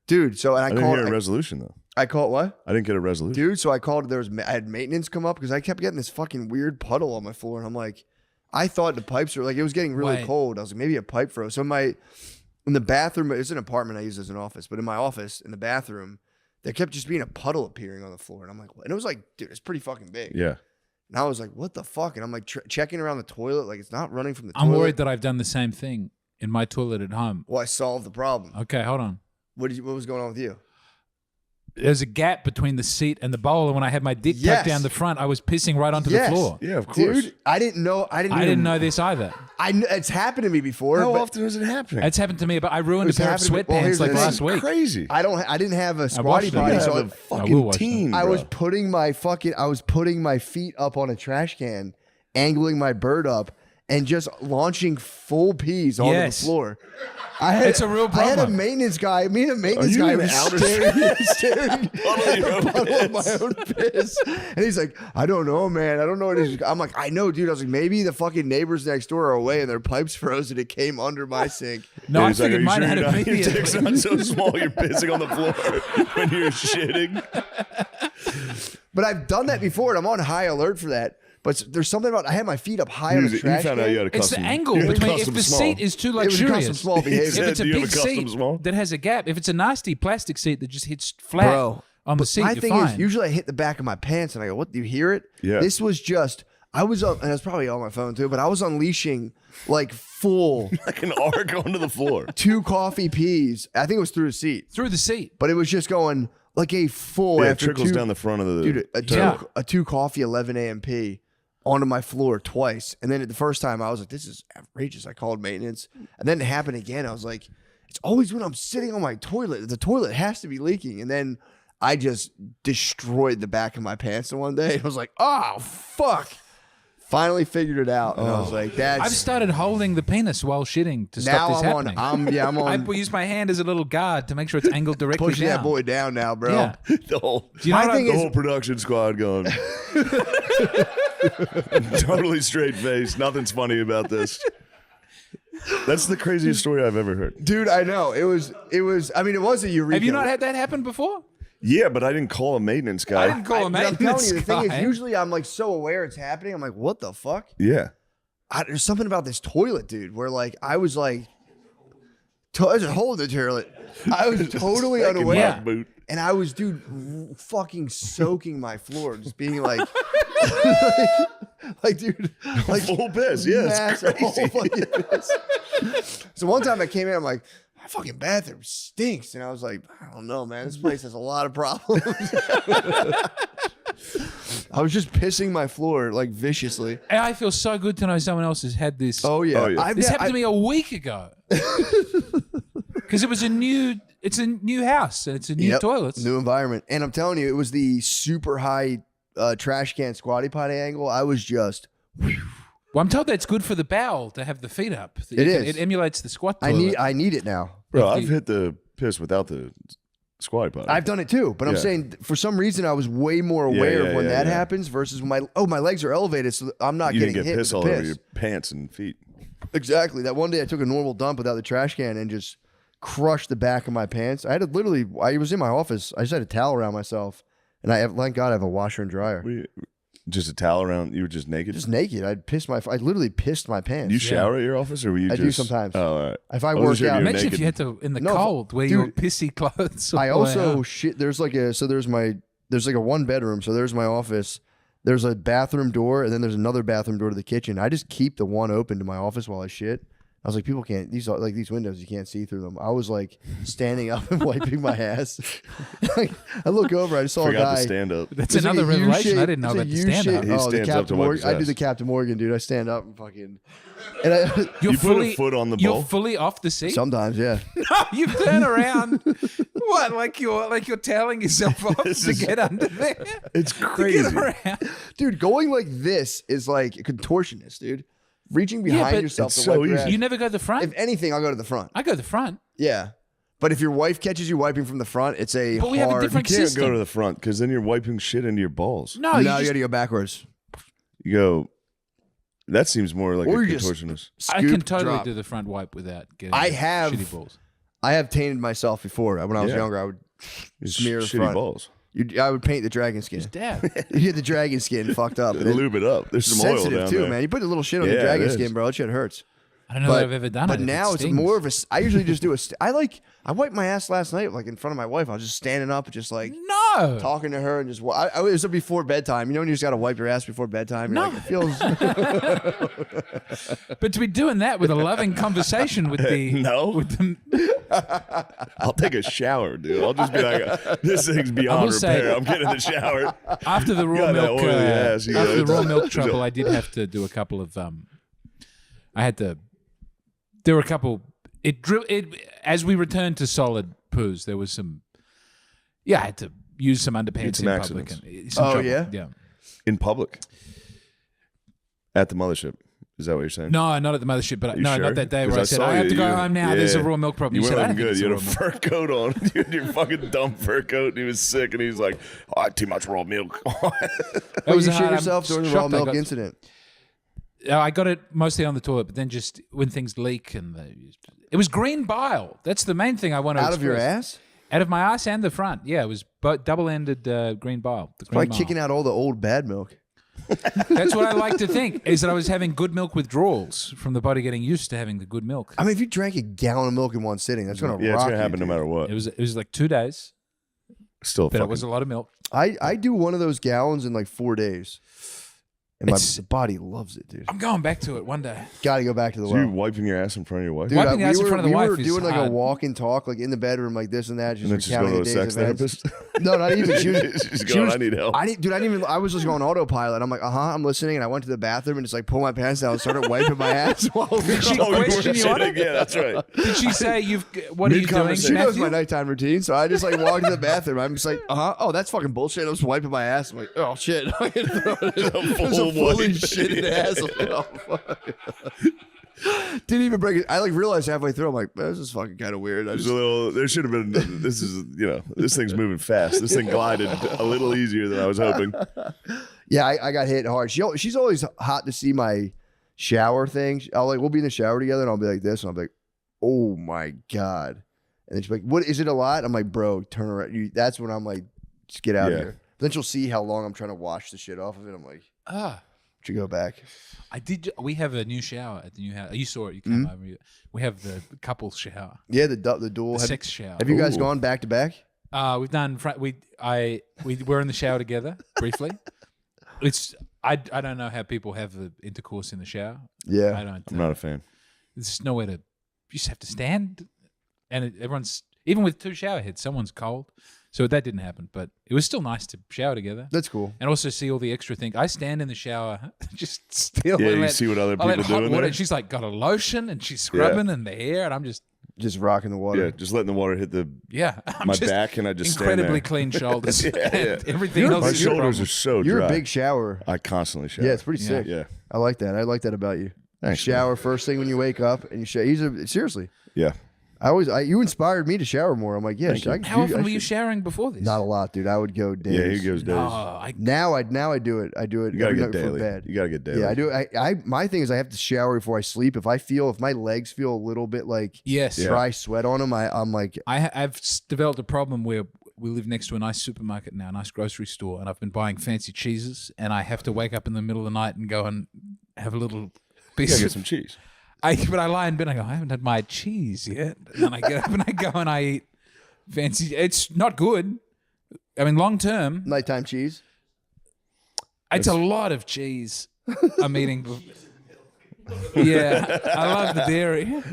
Dude. So and I I didn't called. hear a resolution though. I called what? I didn't get a resolution. Dude, so I called. I had maintenance come up because I kept getting this fucking weird puddle on my floor, and I'm like, I thought the pipes were like it was getting really Wait. cold. I was like, maybe a pipe froze. So in the bathroom, it's an apartment I use as an office, but in my office in the bathroom, there kept just being a puddle appearing on the floor, and I'm like, and it was like, dude, it's pretty fucking big. Yeah. And I was like, what the fuck? And I'm like checking around the toilet, like it's not running from the I'm toilet. worried that I've done the same thing in my toilet at home. Well, I solved the problem. Okay, hold on. What was going on with you? There's a gap between the seat and the bowl, and when I had my dick Yes. tucked down the front, I was pissing right onto Yes. the floor. Yeah, of course. Dude, I didn't know. I I didn't know this either. It's happened to me before. How but often is it happening? It's happened to me, but I ruined a It's pair of happened to me- well, sweatpants here's like the thing. last week. Crazy. I didn't have a watched squatty it. potty, You so have I- a I will fucking watch team. I bro. was putting my feet up on a trash can, angling my bird up, and just launking full pees onto Yes. the floor. It's a real I had a problem. maintenance guy. Me and a maintenance you guy in was outer staring Puddle your at own a puddle of my piss. own piss. And he's like, I don't know, man. I don't know what it is. I'm like, I know, dude. I was like, maybe the fucking neighbors next door are away and their pipes froze and it came under my sink. No, Yeah, I he's like, figured "Are you mine sure had your immediate. dick's not so small you're pissing on the floor when you're shitting. But I've done that before, and I'm on high alert for that. But there's something about I had my feet up high on a You trash found out can. you had a It's custom. the angle you had a between if custom the small. seat is too was a custom luxurious. small behavior. If it's a Do you have big a custom seat small? that has a gap, if it's a nasty plastic seat that just hits flat Bro, on the seat, my you're thing fine. is, usually I hit the back of my pants and I go, "What? Do you hear it?" Yeah. This was just I was up, and it's probably on my phone too. But I was unleashing like full Like an arc onto the floor. 2 coffee peas. I think it was through the seat, through the seat. but it was just going like a full Yeah, it after trickles 2 down the front of the dude Yeah. a 2 coffee 11 a.m. pee onto my floor twice. And then the first time I was like, this is outrageous. I called maintenance. And then it happened again. I was like, it's always when I'm sitting on my toilet. The toilet has to be leaking. And then I just destroyed the back of my pants in one day. I was like, oh, fuck. Finally figured it out, and I was like, "That's." I've started holding the penis while shitting to now stop this I'm happening. I'm on. I use my hand as a little guard to make sure it's angled directly pushing down. that boy down now, bro. Yeah. The whole, Do you know I what think the it's- whole production squad going. Totally straight face. Nothing's funny about this. That's the craziest story I've ever heard. Dude, I know it was. I mean, it was a eureka. Have you not had that happen before? Yeah, but I didn't call a maintenance guy. I didn't call him But I'm telling you, the thing guy. is, usually I'm like so aware it's happening. I'm like, what the fuck? Yeah. There's something about this toilet, dude, where like I was like, I just hold the toilet. I was totally unaware. Yeah. Boot. And I was, dude, fucking soaking my floor, just being like, dude, like Full piss. Yeah, it's massive crazy. whole fucking piss. So one time I came in, I'm like, my fucking bathroom stinks, and I was like, I don't know, man, this place has a lot of problems. I was just pissing my floor like viciously. And I feel so good to know someone else has had this. Oh yeah, Oh, yeah. This happened to me a week ago. Because it's a new house and it's a new toilet. new environment, and I'm telling you, it was the super high trash can squatty potty angle. I was just. Well, I'm told that's good for the bowel to have the feet up. It is. It emulates the squat I toilet. need it now. Bro, If I've you- hit the piss without the squatty potty. I've done it too, but I'm Yeah. saying for some reason I was way more Yeah, aware yeah, of when yeah, that yeah. happens versus when my legs are elevated, so I'm not you getting didn't get hit piss with all the over piss. your pants and feet. Exactly. That one day I took a normal dump without the trash can and just crushed the back of my pants. I had to literally. I was in my office. I just had a towel around myself, and thank God I have a washer and dryer. What do you- just a towel around? You were just naked? Just naked. I literally pissed my pants. you shower at your office, or were you I just? do sometimes. Oh, all right. If I wasn't work sure if out, you were Imagine if naked. you had to in the No, cold wear dude, your pissy clothes. I all the way also out. shit. There's like a there's like a one bedroom. So there's my office. There's a bathroom door, and then there's another bathroom door to the kitchen. I just keep the one open to my office while I shit. I was like, people can't. These are like these windows. You can't see through them. I was like standing up and wiping my ass. Like, I look over. I just saw Forgot a guy. to stand up. That's It's another like a revelation. I U-shape- didn't know it's a about the stand up. U-shape- He Oh, the stands up to Captain wipe Morgan. his I do the ass. Captain Morgan, dude. I stand up and fucking. And I, You put a foot on the You're bowl? fully off the seat. sometimes, yeah. No, you turn around. What? Like you're telling yourself off This to is- get under there. It's To crazy. get around. Dude, going like this is like a contortionist, dude. Reaching behind but yourself it's to so wipe your easy. ass. You never go to the front. If anything, I'll go to the front. I go to the front. Yeah. But if your wife catches you wiping from the front, it's a But we have a hard. different You can't system. go to the front because then you're wiping shit into your balls. No, No, you you just, got to go backwards. You go. That seems more like Or a you just- contortionist. I can Scoop, totally drop. do the front wipe without getting I have- shitty balls. I have tainted myself before. When I was Yeah. younger, I would It's smear the shitty front. balls. I would paint the dragon skin. Dad. You get the dragon skin fucked up. And and lube it up. There's some oil sensitive down too, there. man. You put a little shit on Yeah, the dragon it skin, is. bro. That shit hurts. I don't know that I've ever done But it. now it's stings. more of a. I usually just do a. I wiped my ass last night, like in front of my wife. I was just standing up, just like No. talking to her, and just. It was before bedtime. You know when you just got to wipe your ass before bedtime. You're No. like, it feels. But to be doing that with a loving conversation with the No. with the, I'll take a shower, dude. I'll just be like, this thing's I beyond will say- repair. I'm getting in the shower. after the raw Got that milk oily ass, you after know, the raw it's- milk trouble, I did have to do a couple of I had to. There were a couple. As we returned to solid poos, there was some. Yeah, I had to use some underpants some in public. accidents. And some Oh, trouble. yeah? Yeah. In public. At the mothership. Is that what you're saying? No, not at the mothership, but You no, sure? not that day 'Cause where I said saw I have you. to go You- home now. There's a yeah. raw milk problem. You said, weren't I looking don't think good. it's You a had a raw milk. fur coat on. You had your fucking dumb fur coat. And he was sick. And he's like, oh, I had too much raw milk. That Oh, was you a shit hard- I'm yourself during the raw shocked I milk got- incident. I got it mostly on the toilet, but then just when things leak it was green bile. That's the main thing I want to Out of your express. ass? Out of my ass and the front. Yeah, it was double-ended green bile. The green Probably bile. kicking out all the old bad milk. That's what I like to think, is that I was having good milk withdrawals from the body getting used to having the good milk. I mean, if you drank a gallon of milk in one sitting, that's gonna Yeah, it's rock going to you, happen no dude. matter what. It was like 2 days, Still but fucking. it was a lot of milk. I do one of those gallons in like 4 days, and my It's- body loves it, dude. I'm going back to it one day. Got to go back to the So you well. wiping your ass in front of your wife? Dude, Wiping the ass in front of the we wife were is doing like a hard. walk and talk, like in the bedroom, like this and that, just and then she's going recounting to the a day's sex events. therapist? No, not even. She was, She's she going, was- I need help. I didn't even. I was just going autopilot. I'm like, I'm listening, and I went to the bathroom and just like pulled my pants down and started wiping my ass while Did she Oh, you were question you on shitting. it? Yeah, that's right. Did she say, what are you doing, Mid-conversation. She knows Matthew? my nighttime routine, so I just like walked to the bathroom. I'm just like, oh, that's fucking bullshit. I was wiping my ass. I'm like, oh shit. A full asshole fully white. shitted asshole. Oh, fuck. Didn't even break it. I like realized halfway through. I'm like, this is fucking kind of weird. I There's just a little. There should have been. This is this thing's moving fast. This thing glided a little easier than I was hoping. yeah, I got hit hard. She's always hot to see my shower thing. We'll be in the shower together, and I'll be like this, and I'll be like, oh my god. And then she's like, what is it a lot? I'm like, bro, turn around. That's when I'm like, just get out of here. Then she'll see how long I'm trying to wash the shit off of it. I'm like, should go back. We have a new shower at the new house. You saw it. You came over. We have the couple shower. Yeah, the dual. The sex shower. Have you guys gone back to back? We've done. We were in the shower together briefly. I don't know how people have the intercourse in the shower. Yeah, I don't. I'm not a fan. There's nowhere to. You just have to stand, and everyone's even with 2 shower heads. Someone's cold, so that didn't happen. But it was still nice to shower together. That's cool. And also see all the extra things. I stand in the shower, just still. Yeah, you see what other people do in there. And she's like got a lotion and she's scrubbing in the hair, and I'm just rocking the water. Yeah, just letting the water hit I'm my just back, and I just incredibly stand there. clean shoulders. Yeah. And everything Your else. My is your shoulders problem. are so You're dry. a big shower. I constantly shower. Yeah, it's pretty sick. Yeah. I like that. I like that about you. Thanks, Shower first thing when you wake up, and you shower. Seriously, Yeah. you inspired me to shower more. I'm like, yeah. How often were you showering before this? Not a lot, dude. I would go days. Yeah, he goes days. Now I do it. I do it You gotta every get night before daily. bed. You gotta get daily. Yeah, I do. My thing is I have to shower before I sleep. If my legs feel a little bit like Yes. dry sweat on them, I'm like, I've developed a problem where we live next to a nice supermarket now, a nice grocery store, and I've been buying fancy cheeses, and I have to wake up in the middle of the night and go and have a little You piece gotta get of some cheese. But I lie in bed and I go, I haven't had my cheese yet. And then I get up and I go and I eat fancy. It's not good. I mean, long term, nighttime cheese. it's a lot of cheese I'm eating. Yeah, I love the dairy.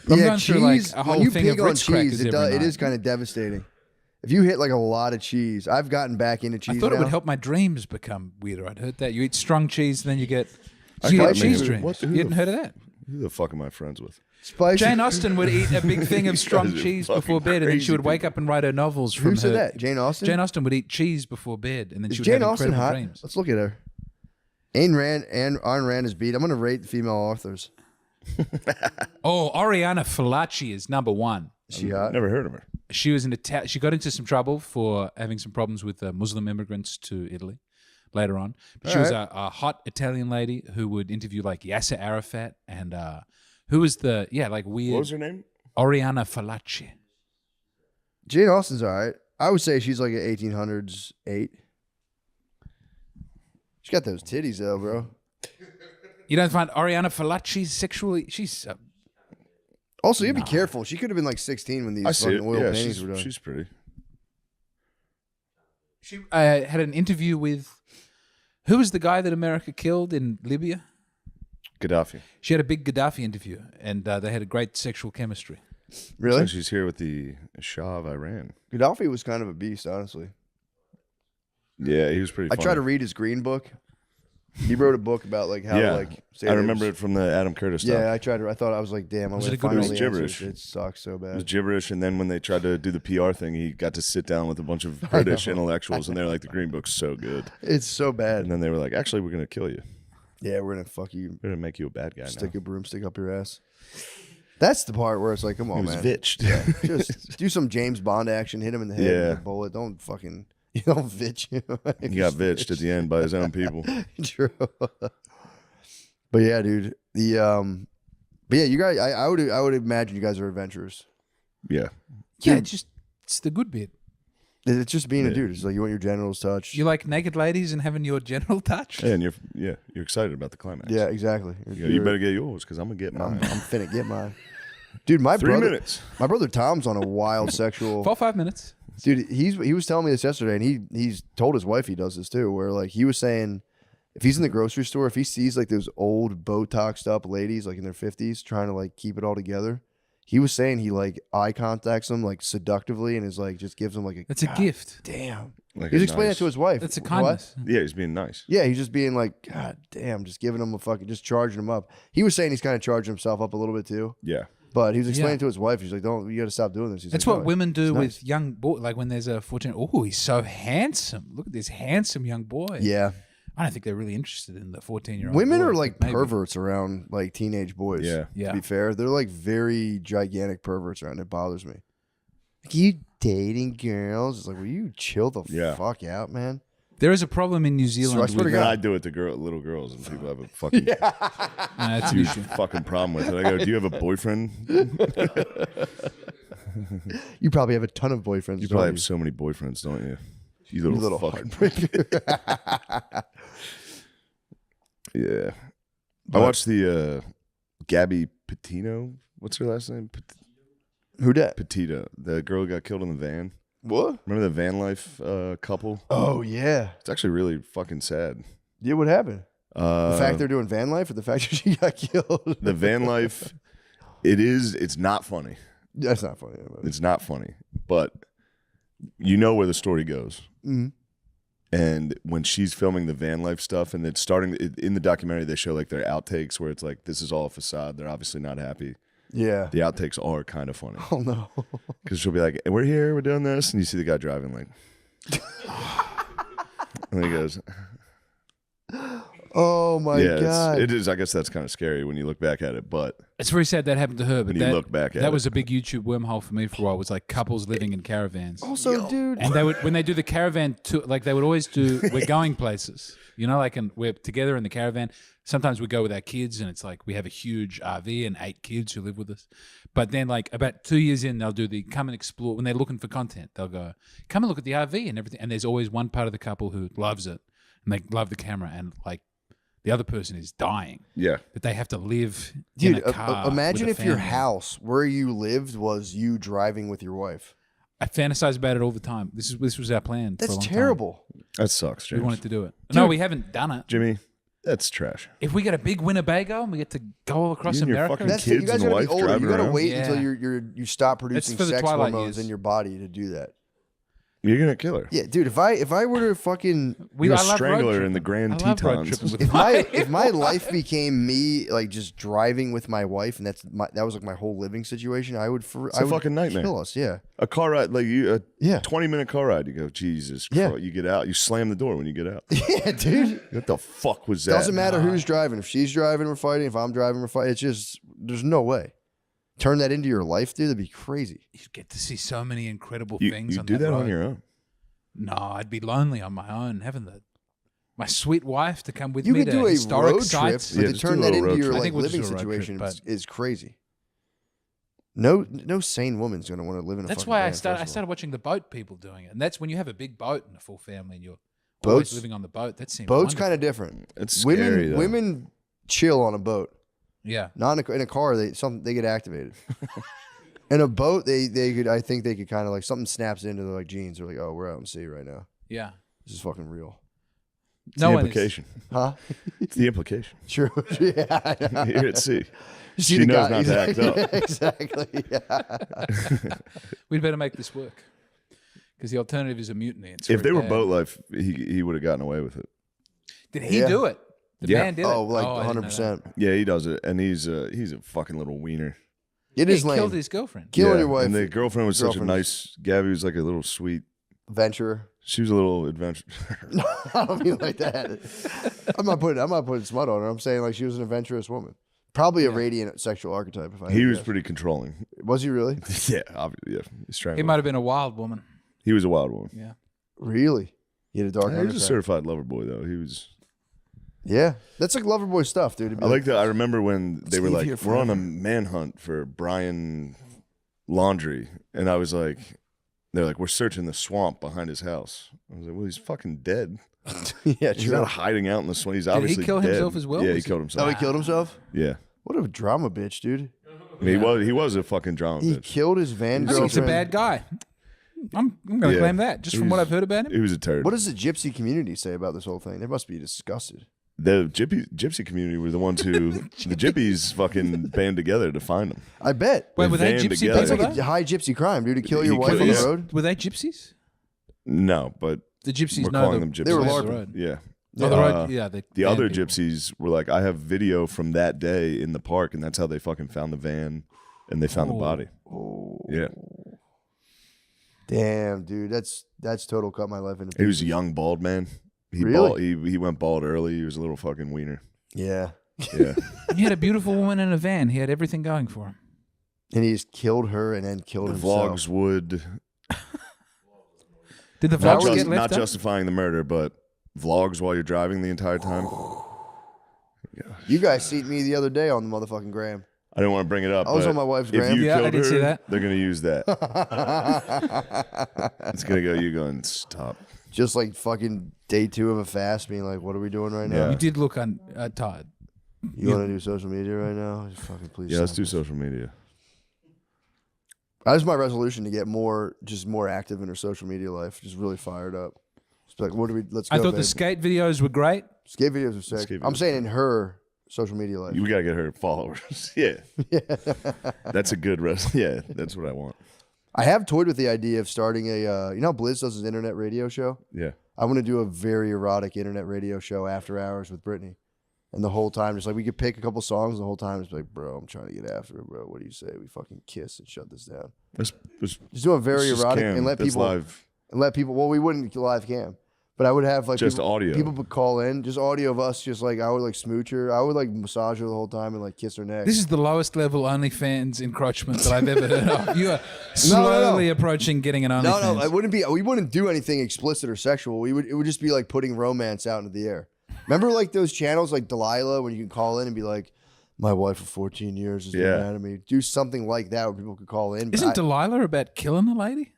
I'm going through like a whole when you thing of pig on Ritz crackers cheese, it every night. is kind of devastating. If you hit like a lot of cheese, I've gotten back into cheese. I thought it now. would help my dreams become weirder. I'd heard that. You eat strong cheese, then you get I you can't get cheese remember- dreams. who You hadn't heard of that? Who the fuck am I friends with? Spicy. Jane Austen would eat a big thing of strong guys are cheese fucking before bed, and then she crazy would wake up and write her novels from Who said her. that? Jane Austen. Jane Austen would eat cheese before bed, and then Is she would Jane have Austen incredible hot? dreams. Let's look at her. Ayn Rand is beat. I'm gonna rate the female authors. Oh, Oriana Fallaci is number 1. Is she hot? Never heard of her. She was she got into some trouble for having some problems with Muslim immigrants to Italy later on. But she was a hot Italian lady who would interview like Yasser Arafat and who was the weird What was her name? Oriana Fallaci. Jane Austen's all right. I would say she's like an 1800s 8. She's got those titties though, bro. You don't find Oriana Fallaci sexually? She's Also, you have to be careful. She could have been like 16 when these I see fucking it. oil Yeah, paintings were done. she's pretty. she had an interview with who was the guy that America killed in Libya? Gaddafi. She had a big Gaddafi interview, and they had a great sexual chemistry. Really? So she's here with the Shah of Iran. Gaddafi was kind of a beast, honestly. Yeah, he was pretty I funny. tried to read his Green Book. He wrote a book about like how Yeah, like I remember it from the Adam Curtis stuff. Yeah, I tried to. I thought I was like, damn, I'm Was gonna it a good find all read? the Gibberish. answers. It sucks so It was bad. gibberish, and then when they tried to do the PR thing, he got to sit down with a bunch of British intellectuals, and they're like, "The Green Book's so good." It's so bad. And then they were like, "Actually, we're gonna kill you. Yeah, we're gonna fuck you. We're gonna make you a bad guy Stick now." a broomstick up your ass. That's the part where it's like, come He on, was man. vitched. Just do some James Bond action. Hit him in the head Yeah. with a bullet. Don't fucking. You don't vitch you. He got vitched at the end by his own people. True. But yeah, dude. But yeah, you guys. I would imagine you guys are adventurous. Yeah, Yeah, it's the good bit. It's just being a Yeah. dude. It's like you want your genitals touched. You like naked ladies and having your genital touched? and you're excited about the climax. Yeah, exactly. You better get yours because I'm gonna get I'm mine. finna get mine. Dude, my 3 brother, minutes. my brother Tom's on a wild sexual. 4-5 minutes. Dude, he was telling me this yesterday, and he's told his wife he does this too. Where like he was saying, if he's in the grocery store, if he sees like those old Botoxed up ladies like in their 50s trying to like keep it all together, he was saying he like eye contacts them like seductively and is like just gives them like a. That's a gift. Damn. Like He's a explaining nice- it to his wife. That's a What? kindness. Yeah, he's being nice. Yeah, he's just being like, God damn, just giving him a fucking, just charging him up. He was saying he's kind of charging himself up a little bit too. Yeah, But he was explaining Yeah. to his wife, he's like, "Don't, you got to stop doing this." He's That's like, what "No, women do it's with nice." young boy. Like when there's a 14. Oh, he's so handsome. Look at this handsome young boy. Yeah, I don't think they're really interested in the 14-year-old. Women boy, are like maybe. perverts around like teenage boys. Yeah. Yeah. To be fair, they're like very gigantic perverts around. It bothers me. Like, you dating girls? It's like, will you chill the Yeah. fuck out, man? There is a problem in New Zealand. I swear to with, God. I do it to little girls, and people have a fucking that's an huge issue. fucking problem with it. I go, do you have a boyfriend? You probably have a ton of boyfriends. You don't probably have so many boyfriends, don't you? You little, fucking. Yeah. I watched the Gabby Petito. What's her last name? Who dat? Petito. The girl who got killed in the van. What? Remember the van life couple? Oh yeah. It's actually really fucking sad. Yeah, what happened? The fact Uh, they're doing van life, or the fact that she got killed? the van life, it's not funny. That's not funny. It's not funny, but you know where the story goes. Mhm. And when she's filming the van life stuff, and it's starting in the documentary, they show like their outtakes where it's like, this is all a facade. They're obviously not happy. Yeah. The outtakes are kind of funny Oh no. because she'll be like, we're here, we're doing this, and you see the guy driving like, and he goes, Oh my yeah, God. it is. I guess that's kind of scary when you look back at it, but It's very sad that happened to her, but when you look back at that it, was a big YouTube wormhole for me for a while. It was like couples living in caravans. Also, dude. And they would, when they do the caravan tour, like they would always do, we're going places, you know, like, and we're together in the caravan. Sometimes we go with our kids, and it's like we have a huge RV and 8 kids who live with us. But then, like, about 2 years in, they'll do the come and explore. When they're looking for content, they'll go, come and look at the RV and everything. And there's always one part of the couple who loves it, and they love the camera, and like the other person is dying. yeah, That they have to live Dude, in a car. imagine with a if your family. house where you lived was you driving with your wife. I fantasize about it all the time. This was our plan. for a That's long time. terrible. that sucks, We James. wanted to do it. No, we haven't done it. Jimmy, that's trash. If we get a big Winnebago and we get to go all across You and your America, fucking That's kids you guys and gotta wife be older. driving You gotta around? wait Yeah. until you stop producing for the sex twilight hormones years. in your body to do that. You're gonna kill her. Yeah, dude. If I were to fucking You're I a love strangler road in the tripping. Grand I love road Tetons. tripping with if my life became me like just driving with my wife, and that was like my whole living situation, I would a fucking nightmare. kill us. Yeah, A car ride, like a Yeah. 20-minute car ride. You go, Jesus Yeah. Christ. You get out, you slam the door when you get out. yeah, dude. What the fuck was that? Doesn't matter who's driving. If she's driving, we're fighting. If I'm driving, we're fighting. It's just there's no way. Turn that into your life, dude. That'd be crazy. you get to see so many incredible You, things. you on do that road. on your own. No, I'd be lonely on my own. Having my sweet wife to come with You me could to do a historic road sites. trip, Yeah, but to just do turn a that little into road your trip. I like think we'll just living do a road trip, situation but- is crazy. No sane woman's gonna want to live in a. That's fucking why van, I first of all. started watching the boat people doing it, and that's when you have a big boat and a full family, and you're Boats- always living on the boat. That seems Boats wonderful. kind of different. It's scary, though. Women chill on a boat. Yeah, Not in a car. They get activated. In a boat, they could. I think they could kind of like something snaps into their like jeans. They're like, oh, we're out in sea right now. yeah. This is fucking real, It's No the one is- implication. huh? It's the implication. True. Yeah. Here at sea. You see She the knows guy- not to act up. Exactly. Yeah. We'd better make this work because the alternative is a mutiny. It's If very they were bad. boat life, he would have gotten away with it. Did he Yeah. do it? The Yeah. man did Oh, it. like I didn't know that. 100%. Yeah, he does it, and he's a fucking little wiener. It He is lame. killed his girlfriend. Killing Yeah, your wife. And the girlfriend was such a Girlfriend. nice. Gabby was like a little sweet. Venture. She was a little adventure. I don't mean like that. I'm not putting smut on her. I'm saying like she was an adventurous woman. Probably a radiant sexual archetype. If I had He to was guess. pretty controlling. Was he really? Yeah, obviously. Yeah, he's He strangled. might have been a wild woman. He was a wild one. Yeah. Really? He had a dark He was a underside. certified lover boy, though. He was. Yeah, that's like lover boy stuff, dude. to be I like that. I remember when they were leave like, here "We're on a forever." manhunt for Brian Laundry," and I was like, "They're like, we're searching the swamp behind his house." I was like, "Well, he's fucking dead. yeah, He's true. not hiding out in the swamp. He's he obviously kill dead." himself as well? Yeah, he Was killed Oh, himself. he killed himself. Yeah, What a drama bitch, dude. I mean, he was a fucking drama He bitch. killed his van I think he's a girlfriend. Mm-hmm. bad guy. I'm going to Yeah. claim that just from what I've heard about him. He was a turd. What does the gypsy community say about this whole thing? They must be disgusted. The gypsy community were the ones who the gyppies fucking band together to find him. I bet. Wait, They were they van gypsy together. That's people? like though? a high gypsy crime, dude, to kill your He wife killed on the his- road. Were they gypsies? No, but The gypsies we're know calling the, them gypsies. They were the LARPing. road. Yeah. Oh, the road. Uh, Yeah, The band other people. gypsies were like, I have video from that day in the park, and that's how they fucking found the van, and they found the body. Yeah, Damn, dude, that's total cut my life into he was a pieces. young bald man. Really? He went bald early. He was a little fucking wiener. Yeah. Yeah. He had a beautiful woman in a van. He had everything going for him. And he just killed her and then killed The himself. vlogs would Did the not, vlogs get not left up? justifying the murder, but vlogs while you're driving the entire time. You guys seen me the other day on the motherfucking gram. I didn't want to bring it up. I was but on my wife's if gram. you Yeah, I killed did her, see that. they're gonna use that. It's gonna go. You going stop? Just like fucking day 2 of a fast, being like, what are we doing right now? Yeah. You did look tired. You want to do social media right now? Just fucking please. Yeah, let's stop do it. social media. That was my resolution to get more active in her social media life. Just really fired up. Just like, what do we? Let's go. I thought babe. the skate videos were great. skate videos are sick. Skate I'm videos. saying in her social media life. We gotta get her followers. Yeah, that's a good Yeah, that's what I want. I have toyed with the idea of starting a. You know how Blizz does his internet radio show? Yeah, I want to do a very erotic internet radio show after hours with Brittany. And the whole time, just like we could pick a couple songs. The whole time, it's like, bro, I'm trying to get after it, bro. What do you say? We fucking kiss and shut this down. let's Just do a very just erotic cam. and let That's people live. Well, we wouldn't live cam, but I would have like Just people, audio. People would call in, just audio of us. Just like I would like smooch her. I would like massage her the whole time and like kiss her neck. This is the lowest level OnlyFans encroachment that I've ever heard of. You are slowly approaching getting an OnlyFans. No, it wouldn't be. We wouldn't do anything explicit or sexual. It would just be like putting romance out into the air. Remember like those channels like Delilah when you can call in and be like, my wife for 14 years has been mad at me. Do something like that where people could call in. Isn't Delilah about killing the lady?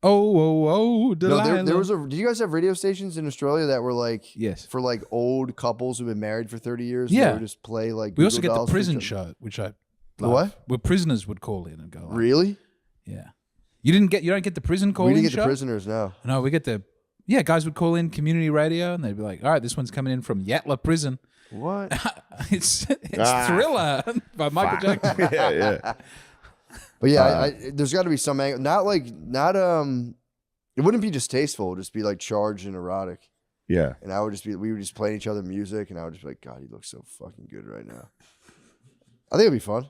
Oh, Delilah. No, there was a. Did you guys have radio stations in Australia that were like Yes. for like old couples who've been married for 30 years? Yeah. They would just play like. We also Google get the Dolls for prison each other? show, which I The love, what? where prisoners would call in and go. Like, Really? Yeah. You don't get the prison call We in didn't get show? the prisoners. No. No, we get the guys would call in community radio and they'd be like, all right, this one's coming in from Yatla Prison. What? It's Thriller by Michael Jackson. yeah. But yeah, there's got to be some angle. It wouldn't be distasteful. It would just be like charged and erotic. Yeah. And we would just play each other music, and I would just be like, God, you look so fucking good right now. I think it'd be fun.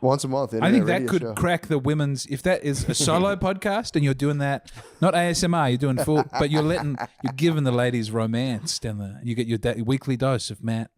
Once a month. I think that radio could show. crack the women's. If that is a solo podcast and you're doing that, not ASMR, you're doing full, but you're giving the ladies romance down there. You get your weekly dose of Matt.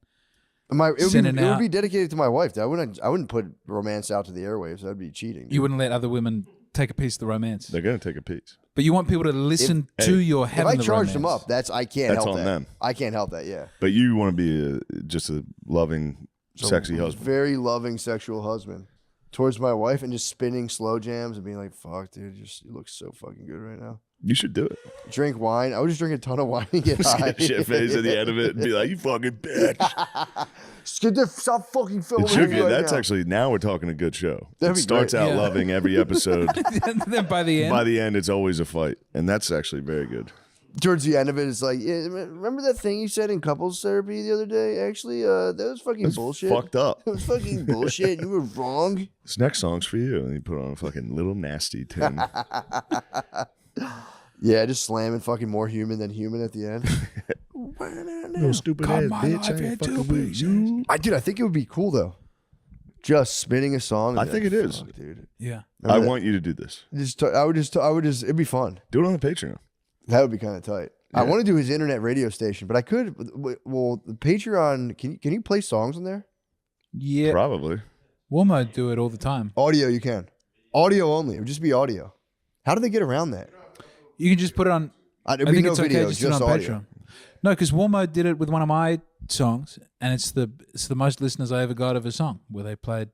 It would be dedicated to my wife. I wouldn't put romance out to the airwaves. That'd be cheating. Dude. You wouldn't let other women take a piece of the romance. They're gonna take a piece. But you want people to listen to your If having I the charge them romance. up, I can't That's help on that. them. I can't help that. Yeah. But you want to be just a loving, sexy husband. Very loving, sexual husband towards my wife, and just spinning slow jams and being like, "Fuck, dude, you look so fucking good right now." You should do it. Drink wine. I would just drink a ton of wine and get high. Shit face at the end of it and be like, "You fucking bitch." Stop fucking filming It should me be. right That's now. actually now we're talking a good show. That'd It be starts great. out Yeah. loving every episode. And then by the end, By the end, it's always a fight, and that's actually very good. Towards the end of it, it's like, yeah, remember that thing you said in couples therapy the other day? Actually, that was fucking That's bullshit. fucked up. It was fucking bullshit. You were wrong. This next song's for you, and you put on a fucking little nasty tune. Yeah, just slamming fucking more human than human at the end. No stupid Cut ass my bitch. life I ain't into fucking with pieces. you. I think it would be cool though. Just spinning a song. and I be think like, it is. "Fuck, dude. yeah. I Remember want you to do this. I would just. It'd be fun. Do it on the Patreon. That would be kind of tight. I Yeah. want to do his internet radio station, but I could. Well, the Patreon. Can you play songs on there? Yeah. Probably. Warmo do it all the time. Audio, you can. Audio only. It would just be audio. How do they get around that? You can just put it on. There'd I be think no it's okay video, just to do it just on audio. Patreon. No, because Warmo did it with one of my songs, and it's the most listeners I ever got of a song where they played,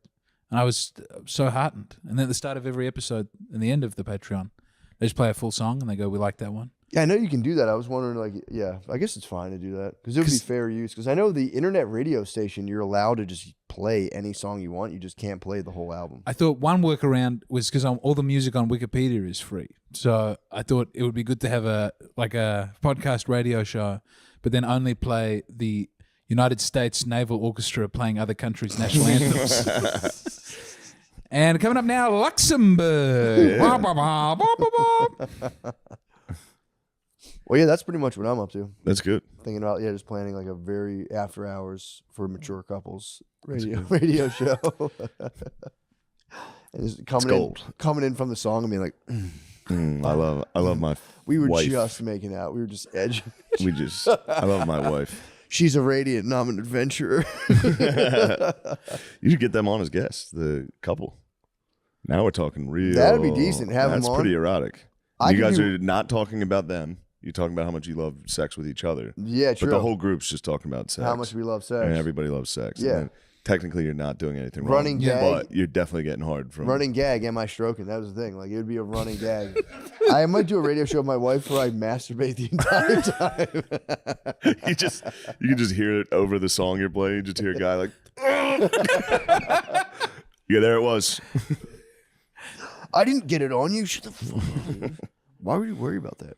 and I was so heartened. And then at the start of every episode, and the end of the Patreon, they just play a full song and they go, "We like that one." Yeah, I know you can do that. I was wondering, like, yeah, I guess it's fine to do that because it would be fair use. Because I know the internet radio station, you're allowed to just play any song you want. You just can't play the whole album. I thought one workaround was because all the music on Wikipedia is free, so I thought it would be good to have a podcast radio show, but then only play the United States Naval Orchestra playing other countries' national anthems. And coming up now, Luxembourg. Wah, wah, wah, wah, wah, wah. Well, yeah, that's pretty much what I'm up to. That's good. Thinking about just planning like a very after hours for mature couples radio show. And just coming gold. in from the song and being like, I love my We were wife. just making out. We were just edging. I love my wife. She's a radiant and I'm an adventurer. You should get them on as guests, the couple. Now we're talking real. That'd be decent. Have them That's on. pretty erotic. I You could guys do- are not talking about them. You're talking about how much you love sex with each other. Yeah, true. But the whole group's just talking about sex. How much we love sex. And everybody loves sex. Yeah. And then technically, you're not doing anything wrong. Running gag. But you're definitely getting hard from Running gag, am I stroking? That was the thing. Like, it would be a running gag. I might do a radio show with my wife where I masturbate the entire time. You can just hear it over the song you're playing. You just hear a guy like, yeah, there it was. I didn't get it on you. Shut the fuck up. Why would you worry about that?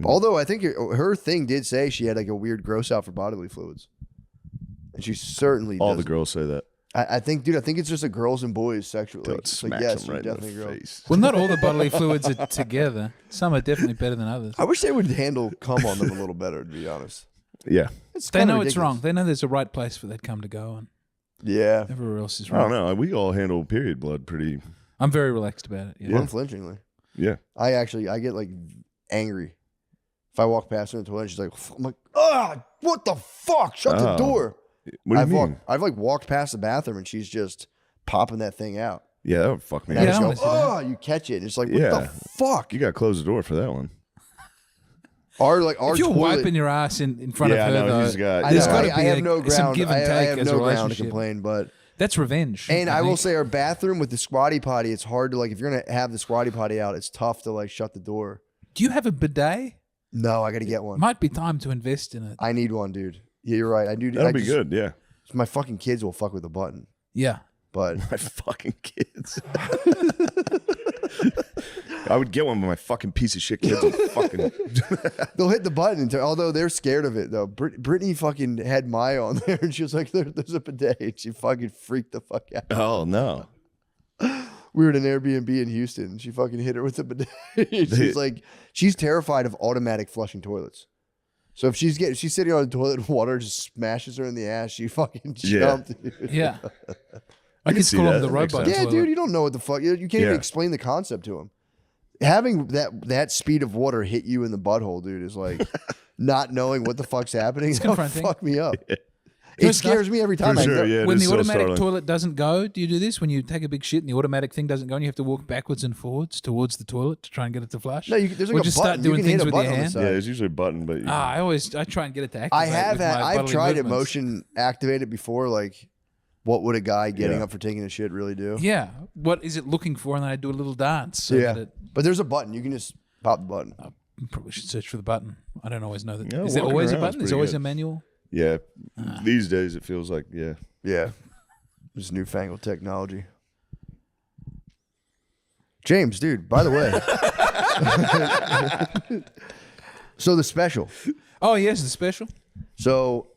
Although I think her thing did say she had like a weird gross out for bodily fluids. And she certainly All the doesn't. girls say that. I think it's just a girls and boys sexually. Till it It's like, smacks yes, them you're right in definitely a the girl. face. Well, not all the bodily fluids are together. Some are definitely better than others. I wish they would handle cum on them a little better, to be honest. Yeah. It's They kinda know it's ridiculous. wrong. They know there's a right place for that cum to go, and Yeah. everywhere else is I don't wrong. know. We all handle period blood pretty. I'm very relaxed about it. Yeah. Unflinchingly. Yeah. I get like angry. If I walk past her in the toilet, she's like, I'm like, ah, what the fuck? Shut the Oh. door. What do you mean? I've like walked past the bathroom and she's just popping that thing out. Yeah, that would fuck me And Yeah, I I just wanna go, see that. oh, you catch it. And it's like, what Yeah. the fuck? You got to close the door for that one. Our If you're toilet, wiping your ass in front Yeah, I of her, know, though, he's got- I, there's know, got to I be have no some ground. give and I take have as no a ground to relationship. complain, but That's revenge. and I will think. say our bathroom with the squatty potty, it's hard to like if you're gonna have the squatty potty out, it's tough to like shut the door. Do you have a bidet? No, I got to get one. Might be time to invest in it. I need one, dude. Yeah, you're right. I do. That'll I be just- good. Yeah. My fucking kids will fuck with the button, Yeah. but My fucking kids. I would get one, but my fucking piece of shit kids will fucking. they'll hit the button. Although they're scared of it, though. Brittany fucking had Maya on there, and she was like, "There's a bidet." And she fucking freaked the fuck out. Oh, no. We were at an Airbnb in Houston, and she fucking hit her with the bidet. She's like, she's terrified of automatic flushing toilets. So if she's sitting on the toilet and water just smashes her in the ass, she fucking Yeah. jumped. Dude. Yeah. I can could see call that. them the That makes robot sense. Yeah, toilet. dude, you don't know what the fuck. You can't Yeah. even explain the concept to them. Having that speed of water hit you in the butthole, dude, is like not knowing what the fuck's happening. That would confronting. fuck me up. It First scares me every time. For I sure, go- yeah. it When is the so automatic startling. toilet doesn't go, do you do this? When you take a big shit and the automatic thing doesn't go and you have to walk backwards and forwards towards the toilet to try and get it to flush? No, there's like or a just button. start You doing can hit things a with your button on the hand? side. Yeah, there's usually a button, but I try and get it to activate. I've tried it movements. motion activated before. Like, what would a guy getting Yeah. up for taking a shit really do? Yeah. What is it looking for? And then I do a little dance. So Yeah. that it, But there's a button. You can just pop the button. probably should search for the button. I don't always know that. Yeah, Is there walking always a around is button? There's pretty always good. a manual. yeah, these days it feels like, yeah. Yeah. This newfangled technology. James, dude, by the way. So the special. Oh, yes, the special. So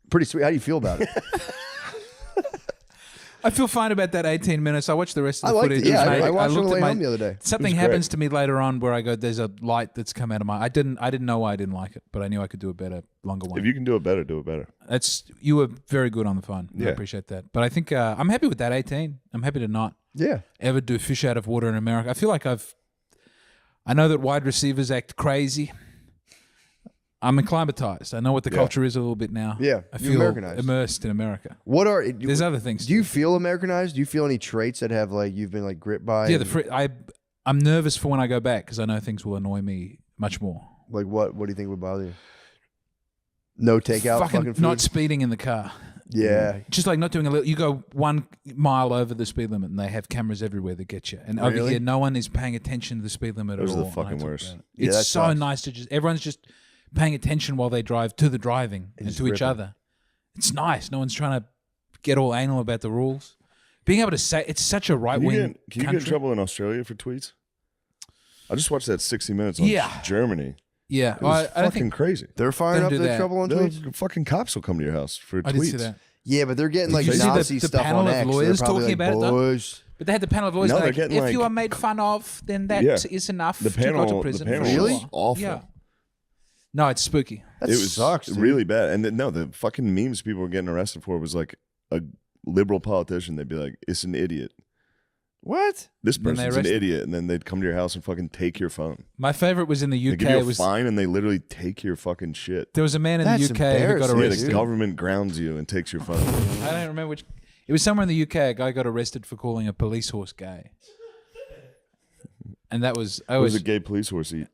pretty sweet. How do you feel about it? I feel fine about that 18 minutes. I watched the rest of I the liked footage. it. Yeah, and I watched it on looked the way at home the other day. Something It was happens to me later on where I go, there's a light that's come out of my. I didn't know why I didn't like it, but I knew I could do a better, longer one. If you can do it better, do it better. You were very good on the phone. I Yeah. appreciate that. But I think I'm happy with that 18. I'm happy to not Yeah. ever do fish out of water in America. I feel like I know that wide receivers act crazy. I'm acclimatized. I know what the culture is a little bit now. Yeah, I you're feel Americanized. immersed in America. What are There's other things. Do you feel Americanized? Do you feel any traits that have like you've been like gripped by? Yeah, and, I'm nervous for when I go back because I know things will annoy me much more. like what do you think would bother you? No takeout fucking food? not speeding in the car. Yeah. Just like not doing a little. You go 1 mile over the speed limit, and they have cameras everywhere that get you. And over Really? here, no one is paying attention to the speed limit Those at are all. the fucking And I talk worst. about it. Yeah, It's that so sucks. nice to everyone's just paying attention while they drive to the driving and just to each ripping. other. It's nice. No one's trying to get all anal about the rules. Being able to say it's such a right Can you wing get in country. trouble in Australia for tweets? I just watched that 60 Minutes on Yeah. Germany. Yeah, It was I don't fucking think crazy. They're firing Don't up do the that. trouble on tweets. The fucking cops will come to your house for I tweets. did see that. Yeah, but they're getting like Did you see the- Nazi the stuff panel on of X. They're lawyers probably talking like, about it, though? boys. But they had the panel of lawyers No, they're like, getting, if like- you are made fun of, then that is enough The to go panel- to the prison. panel for was sure. awful. Yeah. No, it's spooky. That It was sucks. Dude. really bad. And the fucking memes people were getting arrested for was like a liberal politician. They'd be like, "It's an idiot." What? This Then they person's an arrest- idiot, and then they'd come to your house and fucking take your phone. My favorite was in the They UK. give you a It was fine, and they literally take your fucking shit. there was a man in That's the UK who got embarrassing. Yeah, arrested. the government grounds you and takes your phone. I don't remember which. It was somewhere in the UK. A guy got arrested for calling a police horse gay, and that was I What does was a gay police horse eat?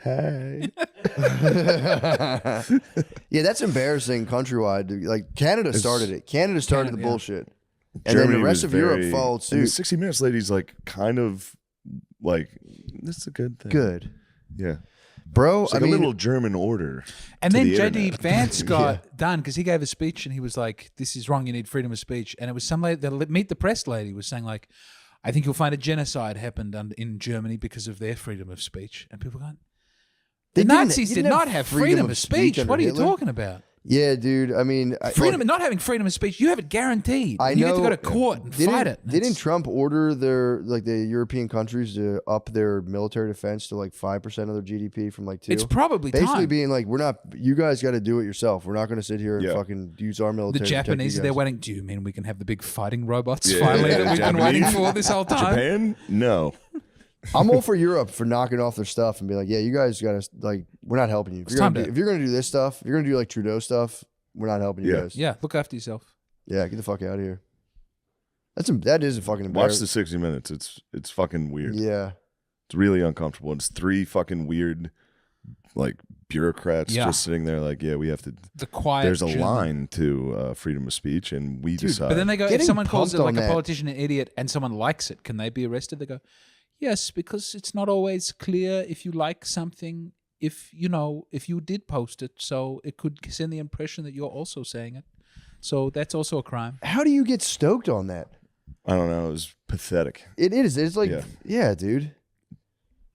Hey. Yeah, that's embarrassing countrywide. Dude. Like Canada started it. Canada started the Canada, yeah. bullshit, and then the rest was of Europe very- followed And the suit. 60 Minutes lady's like kind of like, this is a good thing. Good, Yeah. bro. It's like I mean, a little German order. And to then the JD internet. Vance got done because he gave a speech and he was like, "This is wrong. You need freedom of speech." And it was some lady, the Meet the Press lady, was saying like, "I think you'll find a genocide happened in Germany because of their freedom of speech." And people going, "The They didn't- Nazis you did didn't not have freedom of speech. under What are you Hitler. talking about? yeah, dude. I mean, Freedom, look, not having freedom of speech. You have it guaranteed. I And you know. get to go to court and fight it. Didn't That's- Trump order the European countries to up their military defense to like 5% of their GDP from like 2? It's probably basically time. being like, we're not. You guys got to do it yourself. We're not going to sit here and Yeah. fucking use our military. The to protect you Japanese, guys. they're waiting. Do you mean we can have the big fighting robots Yeah, finally yeah, that we've been waiting Japanese. for this whole time? Japan? No. I'm all for Europe for knocking off their stuff and be like, yeah, you guys got to like, we're not helping you. If It's you're, time gonna to- do, if you're gonna do this stuff, if you're gonna do like Trudeau stuff, we're not helping you Yeah. guys. Yeah, look after yourself. Yeah, get the fuck out of here. That is a fucking Watch embarrassing. the 60 Minutes. It's fucking weird. Yeah. It's really uncomfortable. It's 3 fucking weird, like, bureaucrats Yeah. just sitting there like, yeah, we have to. The quiet. There's a German- line to freedom of speech, and we decide. But then they go, if Getting someone calls it pumped like on a that. politician an idiot and someone likes it, can they be arrested? They go, yes, because it's not always clear if you like something, if you did post it, so it could send the impression that you're also saying it. So that's also a crime. How do you get stoked on that? I don't know. It was pathetic. It is. It's like, Yeah. yeah, dude.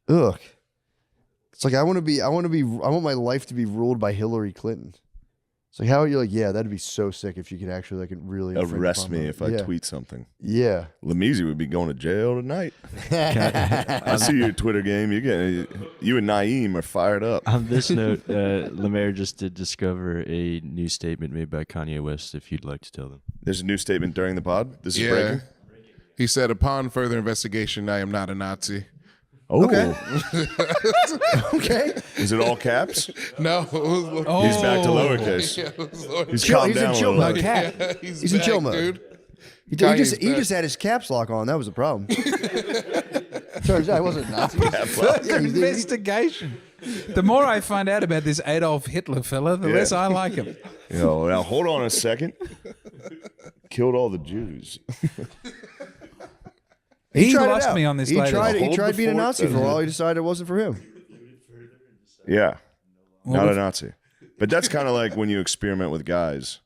Ugh. It's like I want my life to be ruled by Hillary Clinton. It's like, how are you like, yeah, that'd be so sick if you could actually like really infringe Arrest upon me my- if I yeah. tweet something. Yeah. Lamisi would be going to jail tonight. I see your Twitter game. You and Naeem are fired up. On this note, Lemaire just did discover a new statement made by Kanye West, if you'd like to tell them. There's a new statement during the pod. This is Yeah. breaking. He said, upon further investigation, I am not a Nazi. Oh, Okay. is it all caps? No. It was, Oh, He's back to lowercase. yeah, it was He's Chill, calmed he's in down a chill little mode. bit. Cat. Yeah, He's in back, chill mode. dude. He Kanye's just back. had his caps lock on. That was a problem. Turns out I wasn't Nazi. Yeah, he did. investigation. The more I find out about this Adolf Hitler fella, the Yeah. less I like him. Now hold on a second. Killed all the Jews. He tried it lost out. me on this He later. tried. He Hold tried the being a fort, Nazi for a doesn't while. it? He decided it wasn't for him. Yeah, Well, not a we- Nazi. But that's kind of like when you experiment with guys.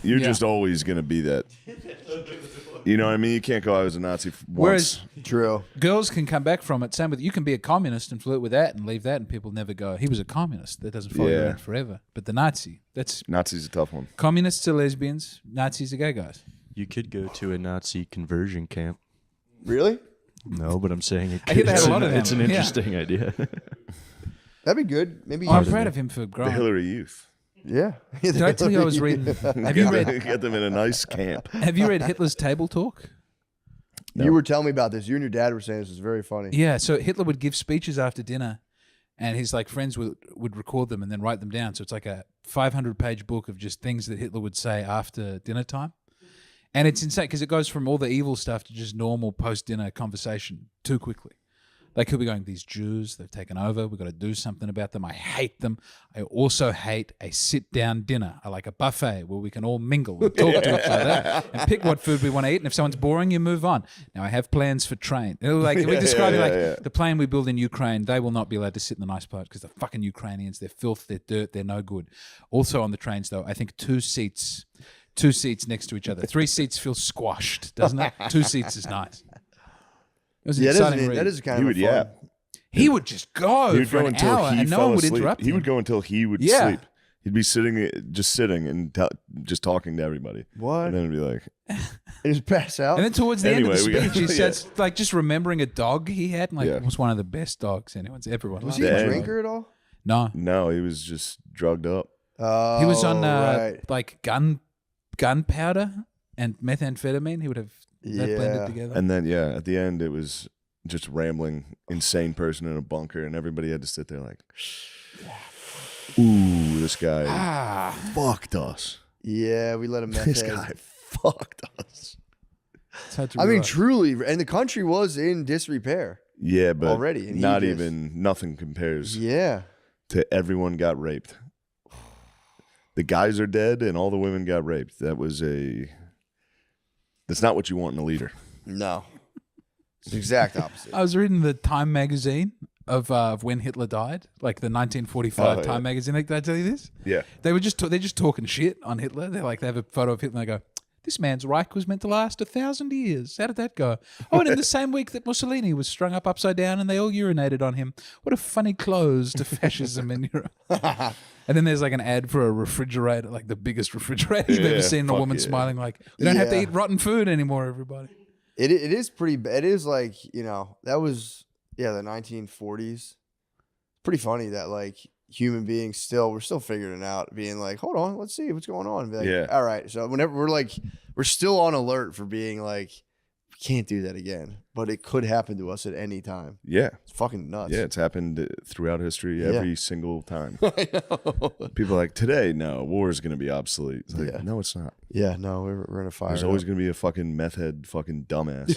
You're Yeah. just always going to be that. You know what I mean? You can't go, I was a Nazi once. Whereas True. girls can come back from it. Same with you can be a communist and flirt with that and leave that, and people never go, he was a communist. That doesn't follow you Yeah. around forever. But the Nazi, that's Nazi's a tough one. communists are lesbians, Nazis are gay guys. You could go to a Nazi conversion camp. Really? No, but I'm saying it I hear they have it's a lot of them. it's an Yeah. interesting idea. That'd be good. Maybe. Oh, I'm proud of him for The growing. Hillary Youth. Yeah. Did I tell you I was reading? Have you read? Get them in a nice camp. Have you read Hitler's Table Talk? No. You were telling me about this. You and your dad were saying this is very funny. Yeah. So Hitler would give speeches after dinner, and his like friends would record them and then write them down. So it's like a 500-page book of just things that Hitler would say after dinner time. And it's insane because it goes from all the evil stuff to just normal post-dinner conversation too quickly. Like he'll be going, these Jews, they've taken over. We've got to do something about them. I hate them. I also hate a sit-down dinner. I like a buffet where we can all mingle and talk to each other and pick what food we want to eat. And if someone's boring, you move on. Now I have plans for train. Like we're describing the plane we build in Ukraine, they will not be allowed to sit in the nice part because the fucking Ukrainians, they're filth, they're dirt, they're no good. Also on the trains though, I think two seats next to each other. 3 seats feel squashed, doesn't it? 2 seats is nice. It was an Yeah, exciting read. that is kind He of would a fun. yap. He would just go He would for go an until hour he and no fell one would asleep. interrupt He him. would go until he would Yeah. sleep. He'd be sitting and just talking to everybody. What? And then it'd be like, And just pass out. And then towards the end of the Anyway, we speech, got- he says, like, just remembering a dog he had, and like, Yeah. it was one of the best dogs anyone's ever was liked. he a Damn. drinker at all? No, no, he was just drugged up. Oh, he was on right. like gunpowder and methamphetamine. He would have that blended together. And then at the end it was just rambling, insane person in a bunker, and everybody had to sit there like, ooh, this guy fucked us. Yeah, we let him meth This head. guy fucked us. It's hard to I mean, realize. truly, and the country was in disrepair. Yeah, but Already, and he not just- even nothing compares Yeah. to everyone got raped. The guys are dead and all the women got raped. That's not what you want in a leader. No. It's the exact opposite. I was reading the Time magazine of when Hitler died, like the 1945 Oh, yeah. Time magazine. Like, did I tell you this? Yeah. They're just talking shit on Hitler. They have a photo of Hitler and they go, "This man's Reich was meant to last 1,000 years. How did that go? Oh, and in the same week that Mussolini was strung up upside down and they all urinated on him. What a funny close to fascism in Europe." And then there's like an ad for a refrigerator, like the biggest refrigerator you've ever Yeah, seen. A fuck woman yeah. smiling like, "We don't have to Yeah. eat rotten food anymore, everybody." It is pretty bad. It is like, that was, the 1940s. Pretty funny that like human beings we're still figuring it out, being like, hold on, let's see what's going on. And be like, Yeah. all right. So whenever we're still on alert for being like, we can't do that again, but it could happen to us at any time. Yeah. It's fucking nuts. Yeah, it's happened throughout history Yeah. every single time. I know. People are like, today, no, war is going to be obsolete. It's like, Yeah. no, it's not. Yeah, no, we're in a fire. There's always going to be a fucking meth head fucking dumbass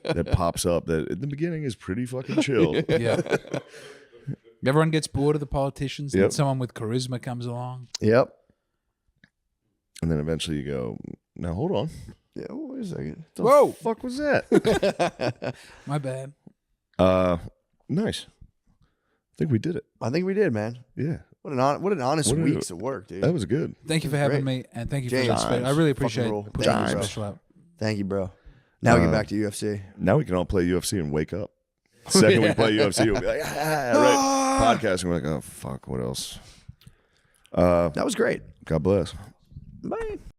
that pops up that at the beginning is pretty fucking chill. Yeah. Everyone gets bored of the politicians. And Yep. someone with charisma comes along. Yep. And then eventually you go, now hold on. Yeah, wait a second. The Whoa. fuck was that? My bad. Nice. I think we did it. I think we did, man. Yeah. What an honest What a- weeks of work, dude. That was good. Thank you for Great. having me, and thank you for James, the special. I really appreciate fucking rule. putting Thank this you, bro. special out. Thank you, bro. Now we get back to UFC. Now we can all play UFC and wake up. Second we play UFC, we'll be like, right. Podcasting, we're like, oh, fuck, what else? That was great. God bless. Bye.